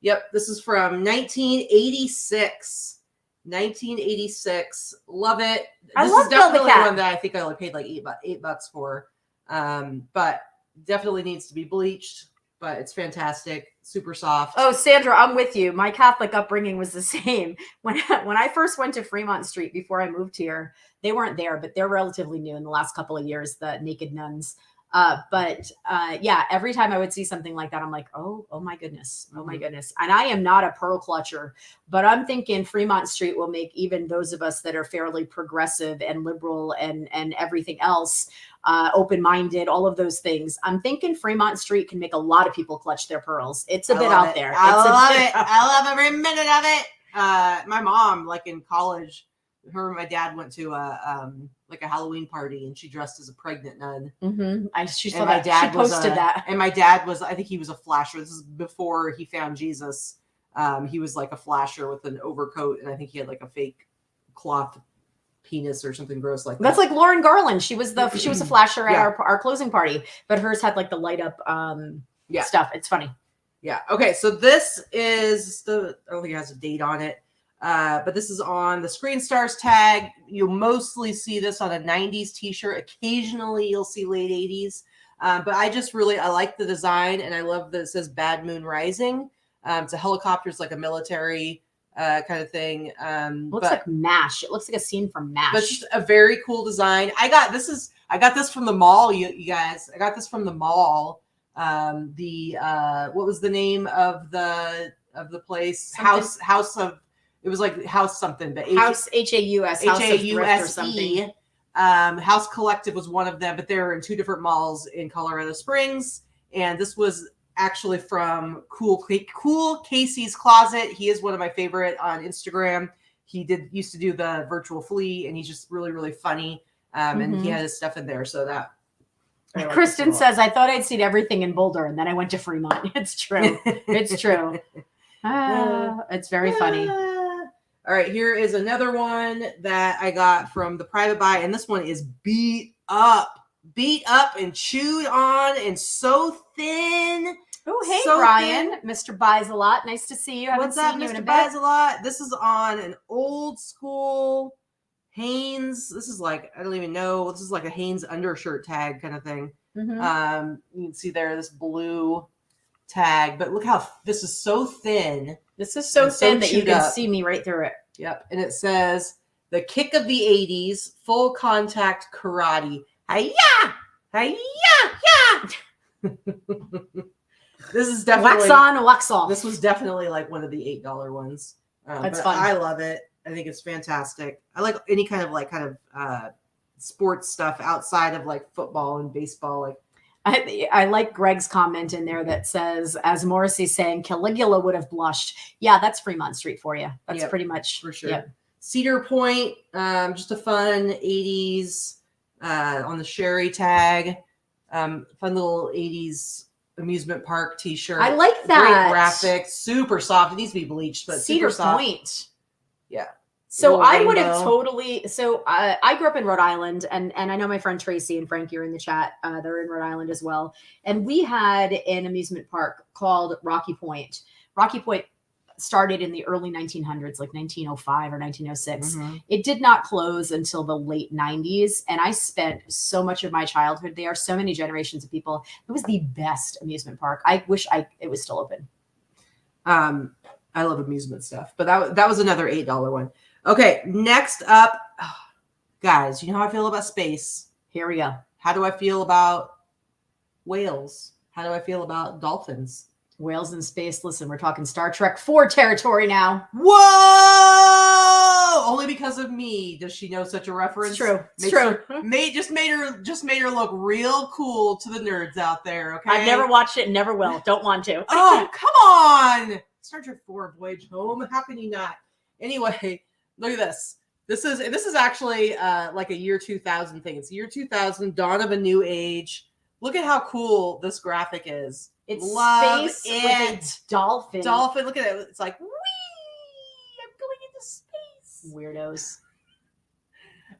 Yep, this is from 1986. 1986. Love it. This is definitely one that I think I only paid like $8 for. But definitely needs to be bleached. But it's fantastic. Super soft. Oh, Sandra, I'm with you. My Catholic upbringing was the same. When I first went to Fremont Street before I moved here, they weren't there, but they're relatively new in the last couple of years, the naked nuns. Yeah, every time I would see something like that, I'm like, oh my goodness. Oh my goodness. And I am not a pearl clutcher, but I'm thinking Fremont Street will make even those of us that are fairly progressive and liberal and everything else, open-minded, all of those things. I'm thinking Fremont Street can make a lot of people clutch their pearls. It's a bit out there. I love it. I love every minute of it. My mom, like in college, her and my dad went to like a Halloween party, and she dressed as a pregnant nun. She posted that. And my dad was, I think he was a flasher. This is before he found Jesus. He was like a flasher with an overcoat, and I think he had like a fake cloth penis or something gross like that. That's like Lauren Garland. She was a flasher at our closing party, but hers had like the light up stuff. It's funny. Yeah. Okay. So this is I don't think it has a date on it. But this is on the Screen Stars tag. You'll mostly see this on a 90s t-shirt. Occasionally you'll see late 80s. But I like the design, and I love that it says Bad Moon Rising. It's a helicopter. It's like a military kind of thing. Looks like MASH. It looks like a scene from MASH. But just a very cool design. I got this from the mall, you guys. I got this from the mall. What was the name of the place? It was like House something, but House HAUS, HAUSE or something. House Collective was one of them, but they were in two different malls in Colorado Springs. And this was actually from Cool Casey's Closet. He is one of my favorite on Instagram. He used to do the virtual flea, and he's just really, really funny. And he had his stuff in there. So that. Kristen says, I thought I'd seen everything in Boulder, and then I went to Fremont. It's true. It's true. It's very funny. All right, here is another one that I got from the private buy, and this one is beat up and chewed on and so thin. Oh, hey, so Brian, thin. Mr. Buys a Lot. Nice to see you. What's up, Mr. Buys a Lot? This is on an old school Hanes. This is like, I don't even know. This is like a Hanes undershirt tag kind of thing. You can see there this blue tag, but look how this is so thin. This is so thin that you can see me right through it. Yep. And it says the kick of the 80s, full contact karate. Hi-ya! Hi-ya! Yeah! This is definitely wax on, wax off. This was definitely like one of the $8 ones. That's but fun. I love it. I think it's fantastic. I like any kind of sports stuff outside of like football and baseball. Like I like Greg's comment in there that says, as Morrissey's saying, Caligula would have blushed. Yeah, that's Fremont Street for you. That's pretty much for sure. Yep. Cedar Point, just a fun 80s on the Sherry tag. Fun little 80s amusement park t-shirt. I like that. Great graphics, super soft. It needs to be bleached, but Cedar super soft. Point. Yeah. So Little I would have rainbow. totally. So I grew up in Rhode Island, and I know my friend Tracy and Frankie are in the chat. They're in Rhode Island as well, and we had an amusement park called Rocky Point. Rocky Point started in the early 1900s, like 1905 or 1906. Mm-hmm. It did not close until the late 90s, and I spent so much of my childhood there. So many generations of people. It was the best amusement park. I wish it was still open. I love amusement stuff, but that was another $8 one. Okay, next up, guys, you know how I feel about space. Here we go. How do I feel about whales? How do I feel about dolphins? Whales in space. Listen, we're talking Star Trek 4 territory now. Whoa! Only because of me does she know such a reference. It's true. It's true. Just made her look real cool to the nerds out there. Okay. I've never watched it and never will. Don't want to. Oh, come on! Star Trek 4 Voyage Home. How can you not? Anyway, look at this. This is actually like a year 2000 thing. It's year 2000, dawn of a new age. Look at how cool this graphic is. It's Love space it. with a dolphin. Dolphin. Look at it. It's like, whee! I'm going into space. Weirdos.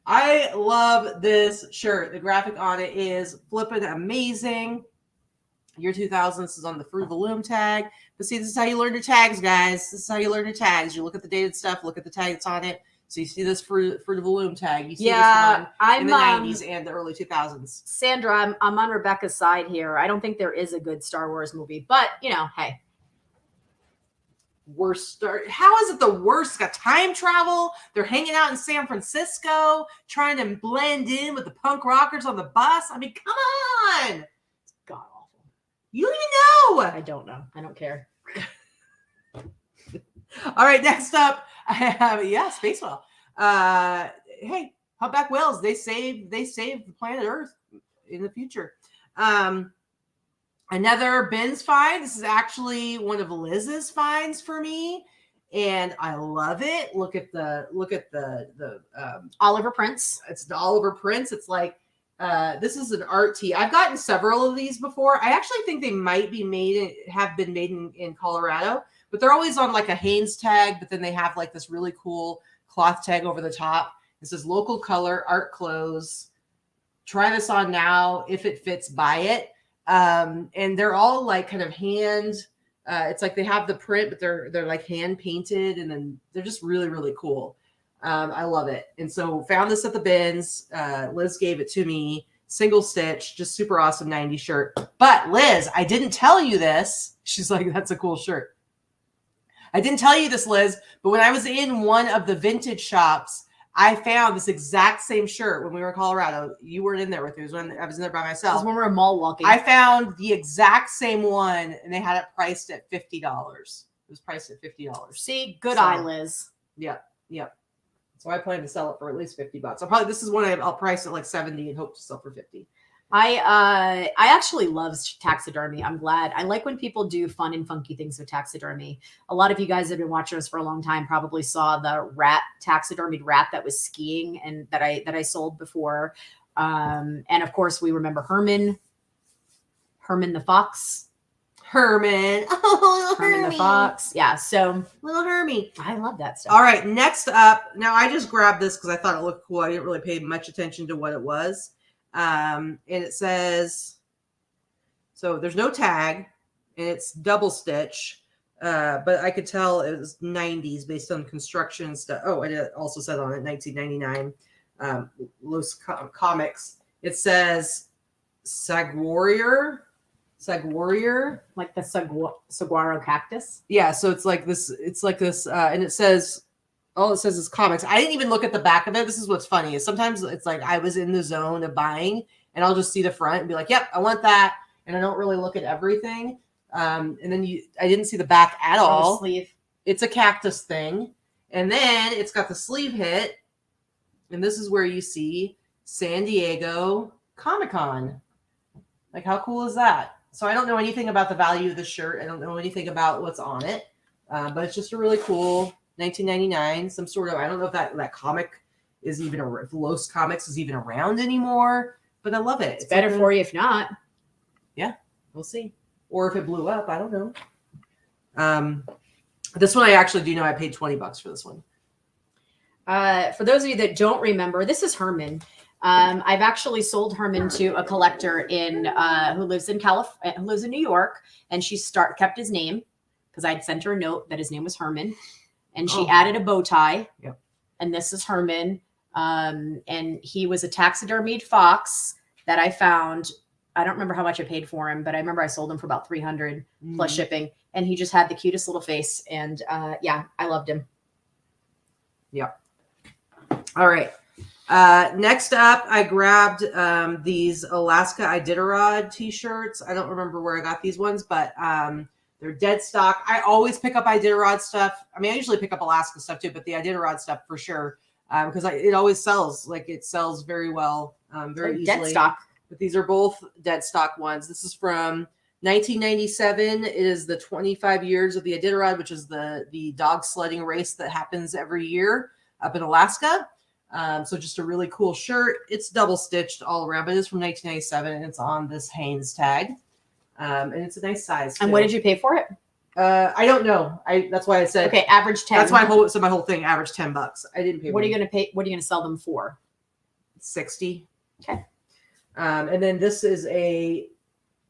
I love this shirt. The graphic on it is flipping amazing. Year 2000. This is on the Fruit of the Loom tag. But see, this is how you learn your tags, guys. This is how you learn your tags. You look at the dated stuff, look at the tag that's on it. So you see this Fruit of the Loom tag. You see this one in the 90s and the early 2000s. Sandra, I'm on Rebecca's side here. I don't think there is a good Star Wars movie, but hey. Worst start. How is it the worst? It's got time travel. They're hanging out in San Francisco, trying to blend in with the punk rockers on the bus. I mean, come on. It's god awful. You don't even know. I don't know. I don't care. All right, next up, I have Space Whale. Hey, humpback whales. They save the planet Earth in the future. Another Ben's find. This is actually one of Liz's finds for me, and I love it. Look at the Oliver Prince. It's the Oliver Prince. It's like this is an art tee. I've gotten several of these before. I actually think they might be have been made in Colorado, but they're always on like a Hanes tag. But then they have like this really cool cloth tag over the top. It says local color, art clothes. Try this on now. If it fits, buy it. And they're all like kind of hand. It's like they have the print, but they're like hand painted, and then they're just really, really cool. I love it. And so found this at the bins. Liz gave it to me, single stitch, just super awesome 90s shirt. But Liz, I didn't tell you this. She's like, that's a cool shirt. I didn't tell you this, Liz, but when I was in one of the vintage shops, I found this exact same shirt when we were in Colorado. You weren't in there with me. It was when I was in there by myself. It was when we were mall walking. I found the exact same one, and they had it priced at $50. It was priced at $50. See, good eye, Liz. Yep. So I plan to sell it for at least $50. This is one I'll price at like 70 and hope to sell for 50. I actually love taxidermy. I'm glad. I like when people do fun and funky things with taxidermy. A lot of you guys have been watching us for a long time probably saw the taxidermied rat that was skiing and that I sold before. And of course we remember Herman the fox. Herman. Oh, Herman the fox. Yeah. So little Hermie. I love that stuff. All right. Next up. Now I just grabbed this because I thought it looked cool. I didn't really pay much attention to what it was. And it says, so there's no tag and it's double stitch. But I could tell it was 90s based on construction stuff. Oh, and it also said on it 1999. Los Comics. It says Saguaro, like the saguaro cactus. Yeah, so it's like this, and it says, all it says is comics. I didn't even look at the back of it. This is what's funny is sometimes it's like I was in the zone of buying and I'll just see the front and be like, yep, I want that. And I don't really look at everything. And then I didn't see the back at On the all. sleeve. It's a cactus thing. And then it's got the sleeve hit. And this is where you see San Diego Comic-Con. Like, how cool is that? So I don't know anything about the value of the shirt. I don't know anything about what's on it. But it's just a really cool $19.99. Some sort of, I don't know if that comic is even, if Los Comics is even around anymore. But I love it. It's better for you if not. Yeah, we'll see. Or if it blew up, I don't know. This one I actually do know I paid $20 for this one. For those of you that don't remember, this is Herman. I've actually sold Herman to a collector who lives in who lives in New York, and she kept his name because I'd sent her a note that his name was Herman, and she added a bow tie. Yep. And this is Herman, and he was a taxidermied fox that I found. I don't remember how much I paid for him, but I remember I sold him for about $300 plus shipping, and he just had the cutest little face, and yeah, I loved him. Yep. All right. Next up, I grabbed these Alaska Iditarod t-shirts. I don't remember where I got these ones, but they're dead stock. I always pick up Iditarod stuff. I mean, I usually pick up Alaska stuff too, but the Iditarod stuff for sure, because it always sells. Like, it sells very well, very easily. Dead stock. But these are both dead stock ones. This is from 1997. It is the 25 years of the Iditarod, which is the dog sledding race that happens every year up in Alaska. So just a really cool shirt. It's double stitched all around, but it's from 1997 and it's on this Hanes tag. And it's a nice size too. And what did you pay for it? I don't know. That's why I said, okay, average 10. That's why my whole thing averaged $10. I didn't pay. What are you going to pay? What are you going to sell them for? 60. Okay. And then this is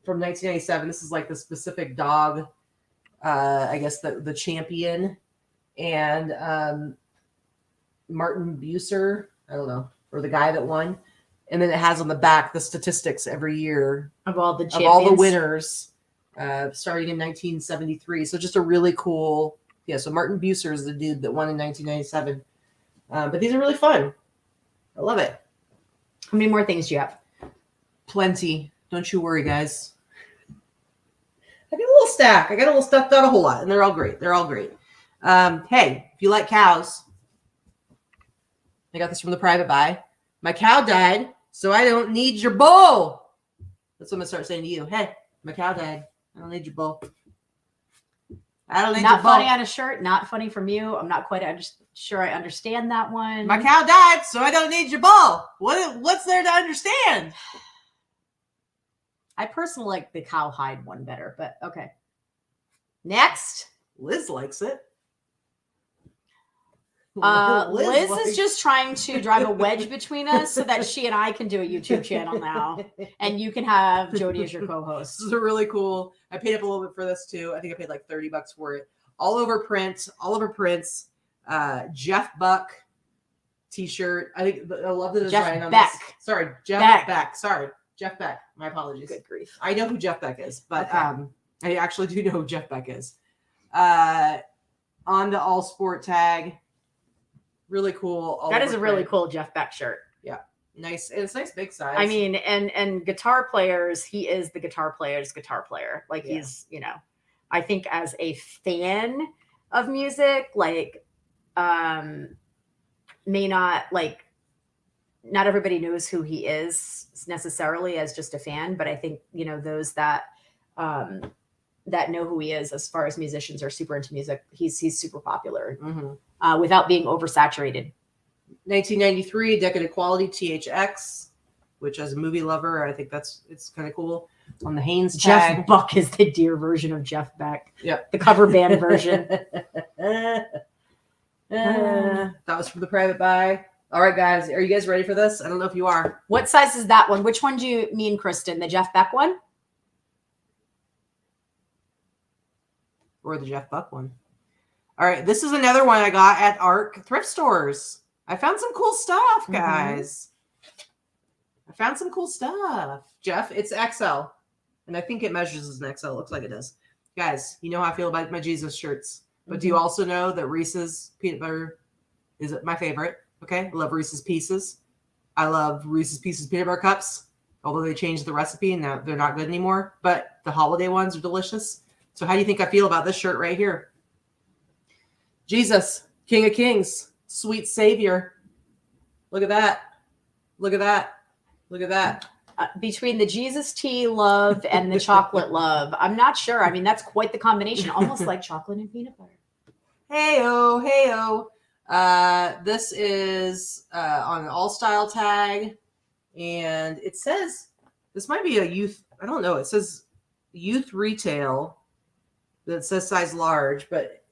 from 1997. This is like the specific dog, I guess the champion, and Martin Bucer, I don't know, or the guy that won. And then it has on the back the statistics every year of all the champions. Of all the winners, starting in 1973. So just a really cool, yeah. So Martin Bucer is the dude that won in 1997. But these are really fun. I love it. How many more things do you have? Plenty. Don't you worry, guys. I got a little stack. Not a whole lot, and they're all great. Hey, if you like cows, I got this from the private buy. My cow died, so I don't need your bull. That's what I'm gonna start saying to you. Hey, my cow died. I don't need your bull. I don't need your bull. Not funny on a shirt. Not funny from you. I'm not quite sure I understand that one. My cow died, so I don't need your bull. What's there to understand? I personally like the cowhide one better, but okay. Next. Liz likes it. Liz is just trying to drive a wedge between us so that she and I can do a YouTube channel now, and you can have Jody as your co-host. This is really cool. I paid up a little bit for this too. I think I paid like $30 for it. All over prints. Jeff Buck t-shirt. I love the design on this. Jeff Beck. Sorry, Jeff Beck. My apologies. Good grief. I know who Jeff Beck is, but okay. I actually do know who Jeff Beck is. On the all sport tag. Really cool. That is a really cool Jeff Beck shirt. Yeah. Nice. And it's nice big size. I mean, and guitar players, he is the guitar player's guitar player. Like he's, I think as a fan of music, like may not like, not everybody knows who he is necessarily as just a fan, but I think, those that know who he is as far as musicians are super into music. He's super popular without being oversaturated. 1993 Decadent Quality THX, which as a movie lover, I think it's kind of cool. On the Hanes tag. Jeff Buck is the deer version of Jeff Beck. Yep. The cover band version. That was from the private buy. All right, guys. Are you guys ready for this? I don't know if you are. What size is that one? Which one do you mean, Kristen? The Jeff Beck one? Or the Jeff Buck one. All right. This is another one I got at ARC thrift stores. I found some cool stuff, guys. I found some cool stuff. Jeff, it's XL. And I think it measures as an XL. Looks like it does. Guys, you know how I feel about my Jesus shirts. But do you also know that Reese's peanut butter is my favorite? Okay. I love Reese's Pieces. I love Reese's Pieces peanut butter cups. Although they changed the recipe and now they're not good anymore. But the holiday ones are delicious. So how do you think I feel about this shirt right here? Jesus, King of Kings, sweet Savior. Look at that. Look at that. Look at that. Between the Jesus tea love and the chocolate love, I'm not sure. I mean, that's quite the combination, almost like chocolate and peanut butter. Hey-o, hey-o. This is on an all-style tag, and it says, this might be a youth, I don't know, it says youth retail that says size large, but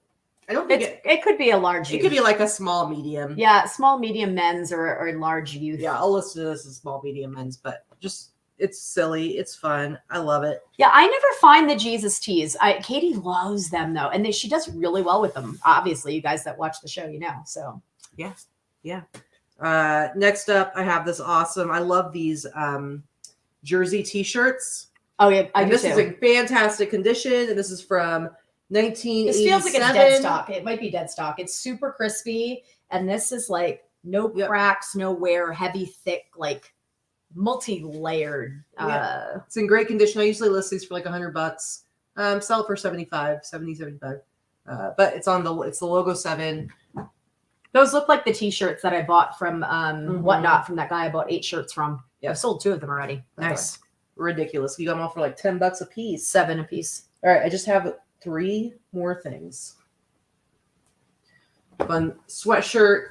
I don't think it could be a large youth. It could be like a small, medium. Yeah, small, medium men's or large youth. Yeah, I'll list this as small, medium men's, but just, it's silly. It's fun. I love it. Yeah, I never find the Jesus tees. Katy loves them, though, and she does really well with them. Obviously, you guys that watch the show, you know, so. Yeah, yeah. Next up, I have this awesome, I love these jersey t-shirts. Oh, yeah, this is in fantastic condition, and this is from 1987. This feels like it's dead stock. It might be dead stock. It's super crispy, and this is like no cracks, no wear, heavy, thick, like multi-layered. It's in great condition. I usually list these for like $100. Sell it for 75. But it's the logo 7. Those look like the t-shirts that I bought from Whatnot, from that guy I bought 8 shirts from. Yeah, I've sold 2 of them already. Nice. Ridiculous. You got them all for like $10 a piece. 7 a piece. All right, I just have 3 more things. Fun sweatshirt,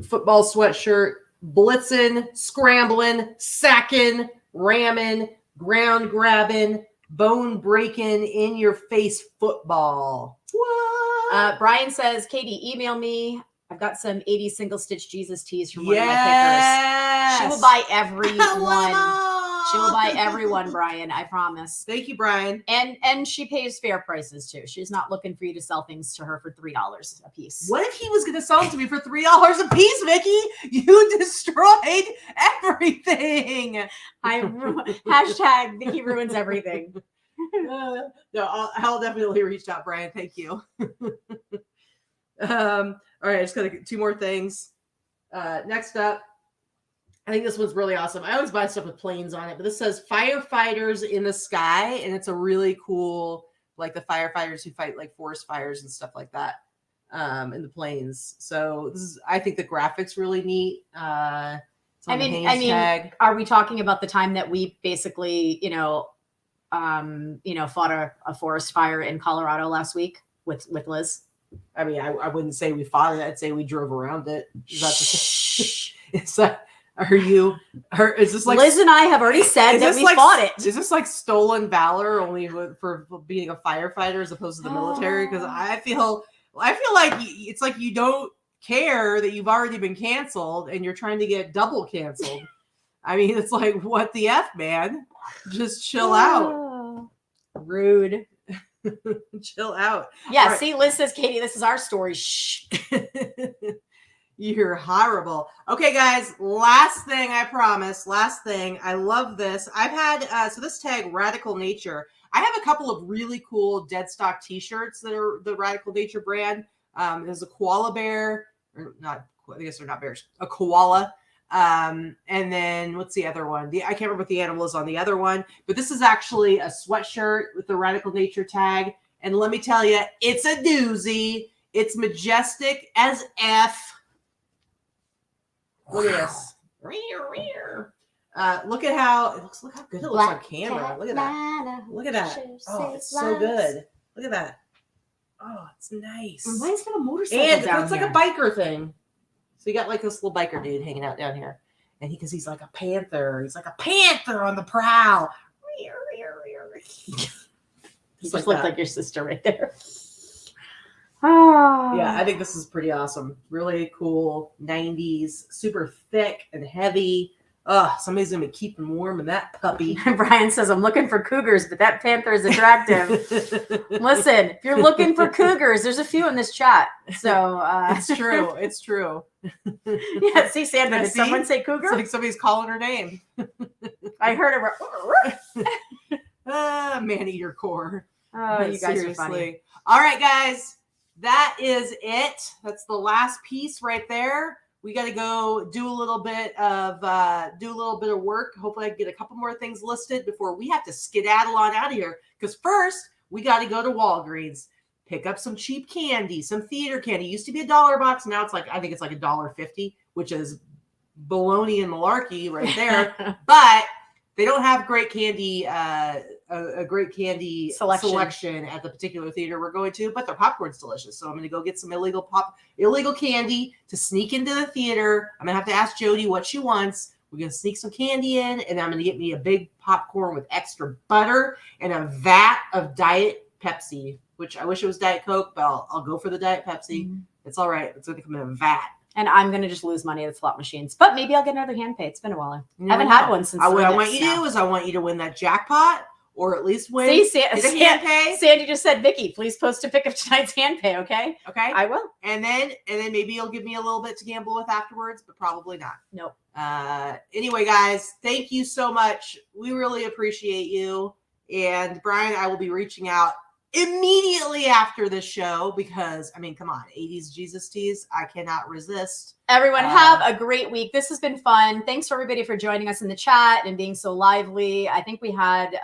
football sweatshirt, blitzing, scrambling, sacking, ramming, ground grabbing, bone breaking, in your face football. What? Brian says, Katy, email me. I've got some 80s single stitch Jesus tees from one of my pickers. She will buy everyone. She will buy everyone, Brian. I promise. Thank you, Brian. And she pays fair prices too. She's not looking for you to sell things to her for $3 a piece. What if he was going to sell them to me for $3 a piece, Vikki? You destroyed everything. Hashtag Vikki ruins everything. No, I'll definitely reach out, Brian. Thank you. All right, I just got 2 more things. Next up, I think this one's really awesome. I always buy stuff with planes on it, but this says firefighters in the sky, and it's a really cool, like the firefighters who fight like forest fires and stuff like that in the planes. So this is, I think the graphics really neat. I mean, are we talking about the time that we basically, fought a forest fire in Colorado last week with Liz? I mean, I wouldn't say we fought it. I'd say we drove around it. Is this like Liz and I have already said that we fought it? Is this like stolen valor only for being a firefighter as opposed to the military? Because I feel like it's like you don't care that you've already been canceled and you're trying to get double canceled. I mean, it's like, what the F, man? Just chill out. Rude. Chill out. Yeah, right. See, Liz says, Katy, this is our story. Shh. You're horrible. Okay, guys, last thing, I promise. Last thing. I love this. I've had, so this tag, Radical Nature. I have a couple of really cool dead stock t-shirts that are the Radical Nature brand. There's a koala bear, or not, I guess they're not bears, a koala. And then what's the other one? I can't remember what the animal is on the other one, but this is actually a sweatshirt with the Radical Nature tag. And let me tell you, it's a doozy. It's majestic as F. Look at this. Look at how it looks. Look how good it looks on camera. Look at that. Look at that. Oh, it's so good. Look at that. Oh, it's nice. Why is there a motorcycle and down it's here? like a biker thing. So you got like this little biker dude hanging out down here. And because he's like a panther. He's like a panther on the prowl. You just look like your sister right there. Yeah, I think this is pretty awesome. Really cool 90s, super thick and heavy. Somebody's gonna be keeping warm in that puppy. Brian says, I'm looking for cougars, but that panther is attractive. Listen, if you're looking for cougars, there's a few in this chat. So it's true. It's true. Yeah, see, Sandra, did someone say cougar? It's like somebody's calling her name. I heard it. Man-eater core. Oh, you guys are funny. All right, guys. That is it. That's the last piece right there. We got to go do a little bit of work. Hopefully I can get a couple more things listed before we have to skedaddle on out of here. Because first we got to go to Walgreens, pick up some cheap candy, some theater candy. It used to be $1 box. Now it's like, I think it's like $1.50, which is baloney and malarkey right there. But they don't have great candy, a great candy selection at the particular theater we're going to, but their popcorn's delicious. So I'm going to go get some illegal candy to sneak into the theater. I'm going to have to ask Jody what she wants. We're going to sneak some candy in, and I'm going to get me a big popcorn with extra butter and a vat of Diet Pepsi, which I wish it was Diet Coke, but I'll go for the Diet Pepsi. Mm-hmm. It's all right. It's going to come in a vat. And I'm going to just lose money at the slot machines. But maybe I'll get another hand pay. It's been a while. I haven't had one since. What I want you to do is I want you to win that jackpot, or at least win the hand pay. Sandy just said, Vikki, please post a pic of tonight's hand pay, okay? Okay. I will. And then maybe you'll give me a little bit to gamble with afterwards, but probably not. Nope. Anyway, guys, thank you so much. We really appreciate you. And Brian, I will be reaching out immediately after this show because, I mean, come on, 80s Jesus teas. I cannot resist. Everyone have a great week. This has been fun. Thanks for everybody for joining us in the chat and being so lively. I think we had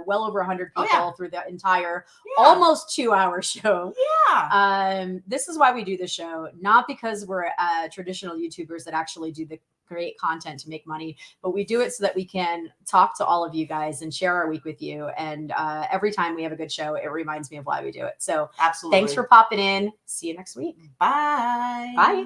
well over 100 people through the entire almost 2-hour show. Yeah. This is why we do the show, not because we're traditional YouTubers that actually do the great content to make money, but we do it so that we can talk to all of you guys and share our week with you. And every time we have a good show, it reminds me of why we do it. So absolutely. Thanks for popping in. See you next week. Bye. Bye.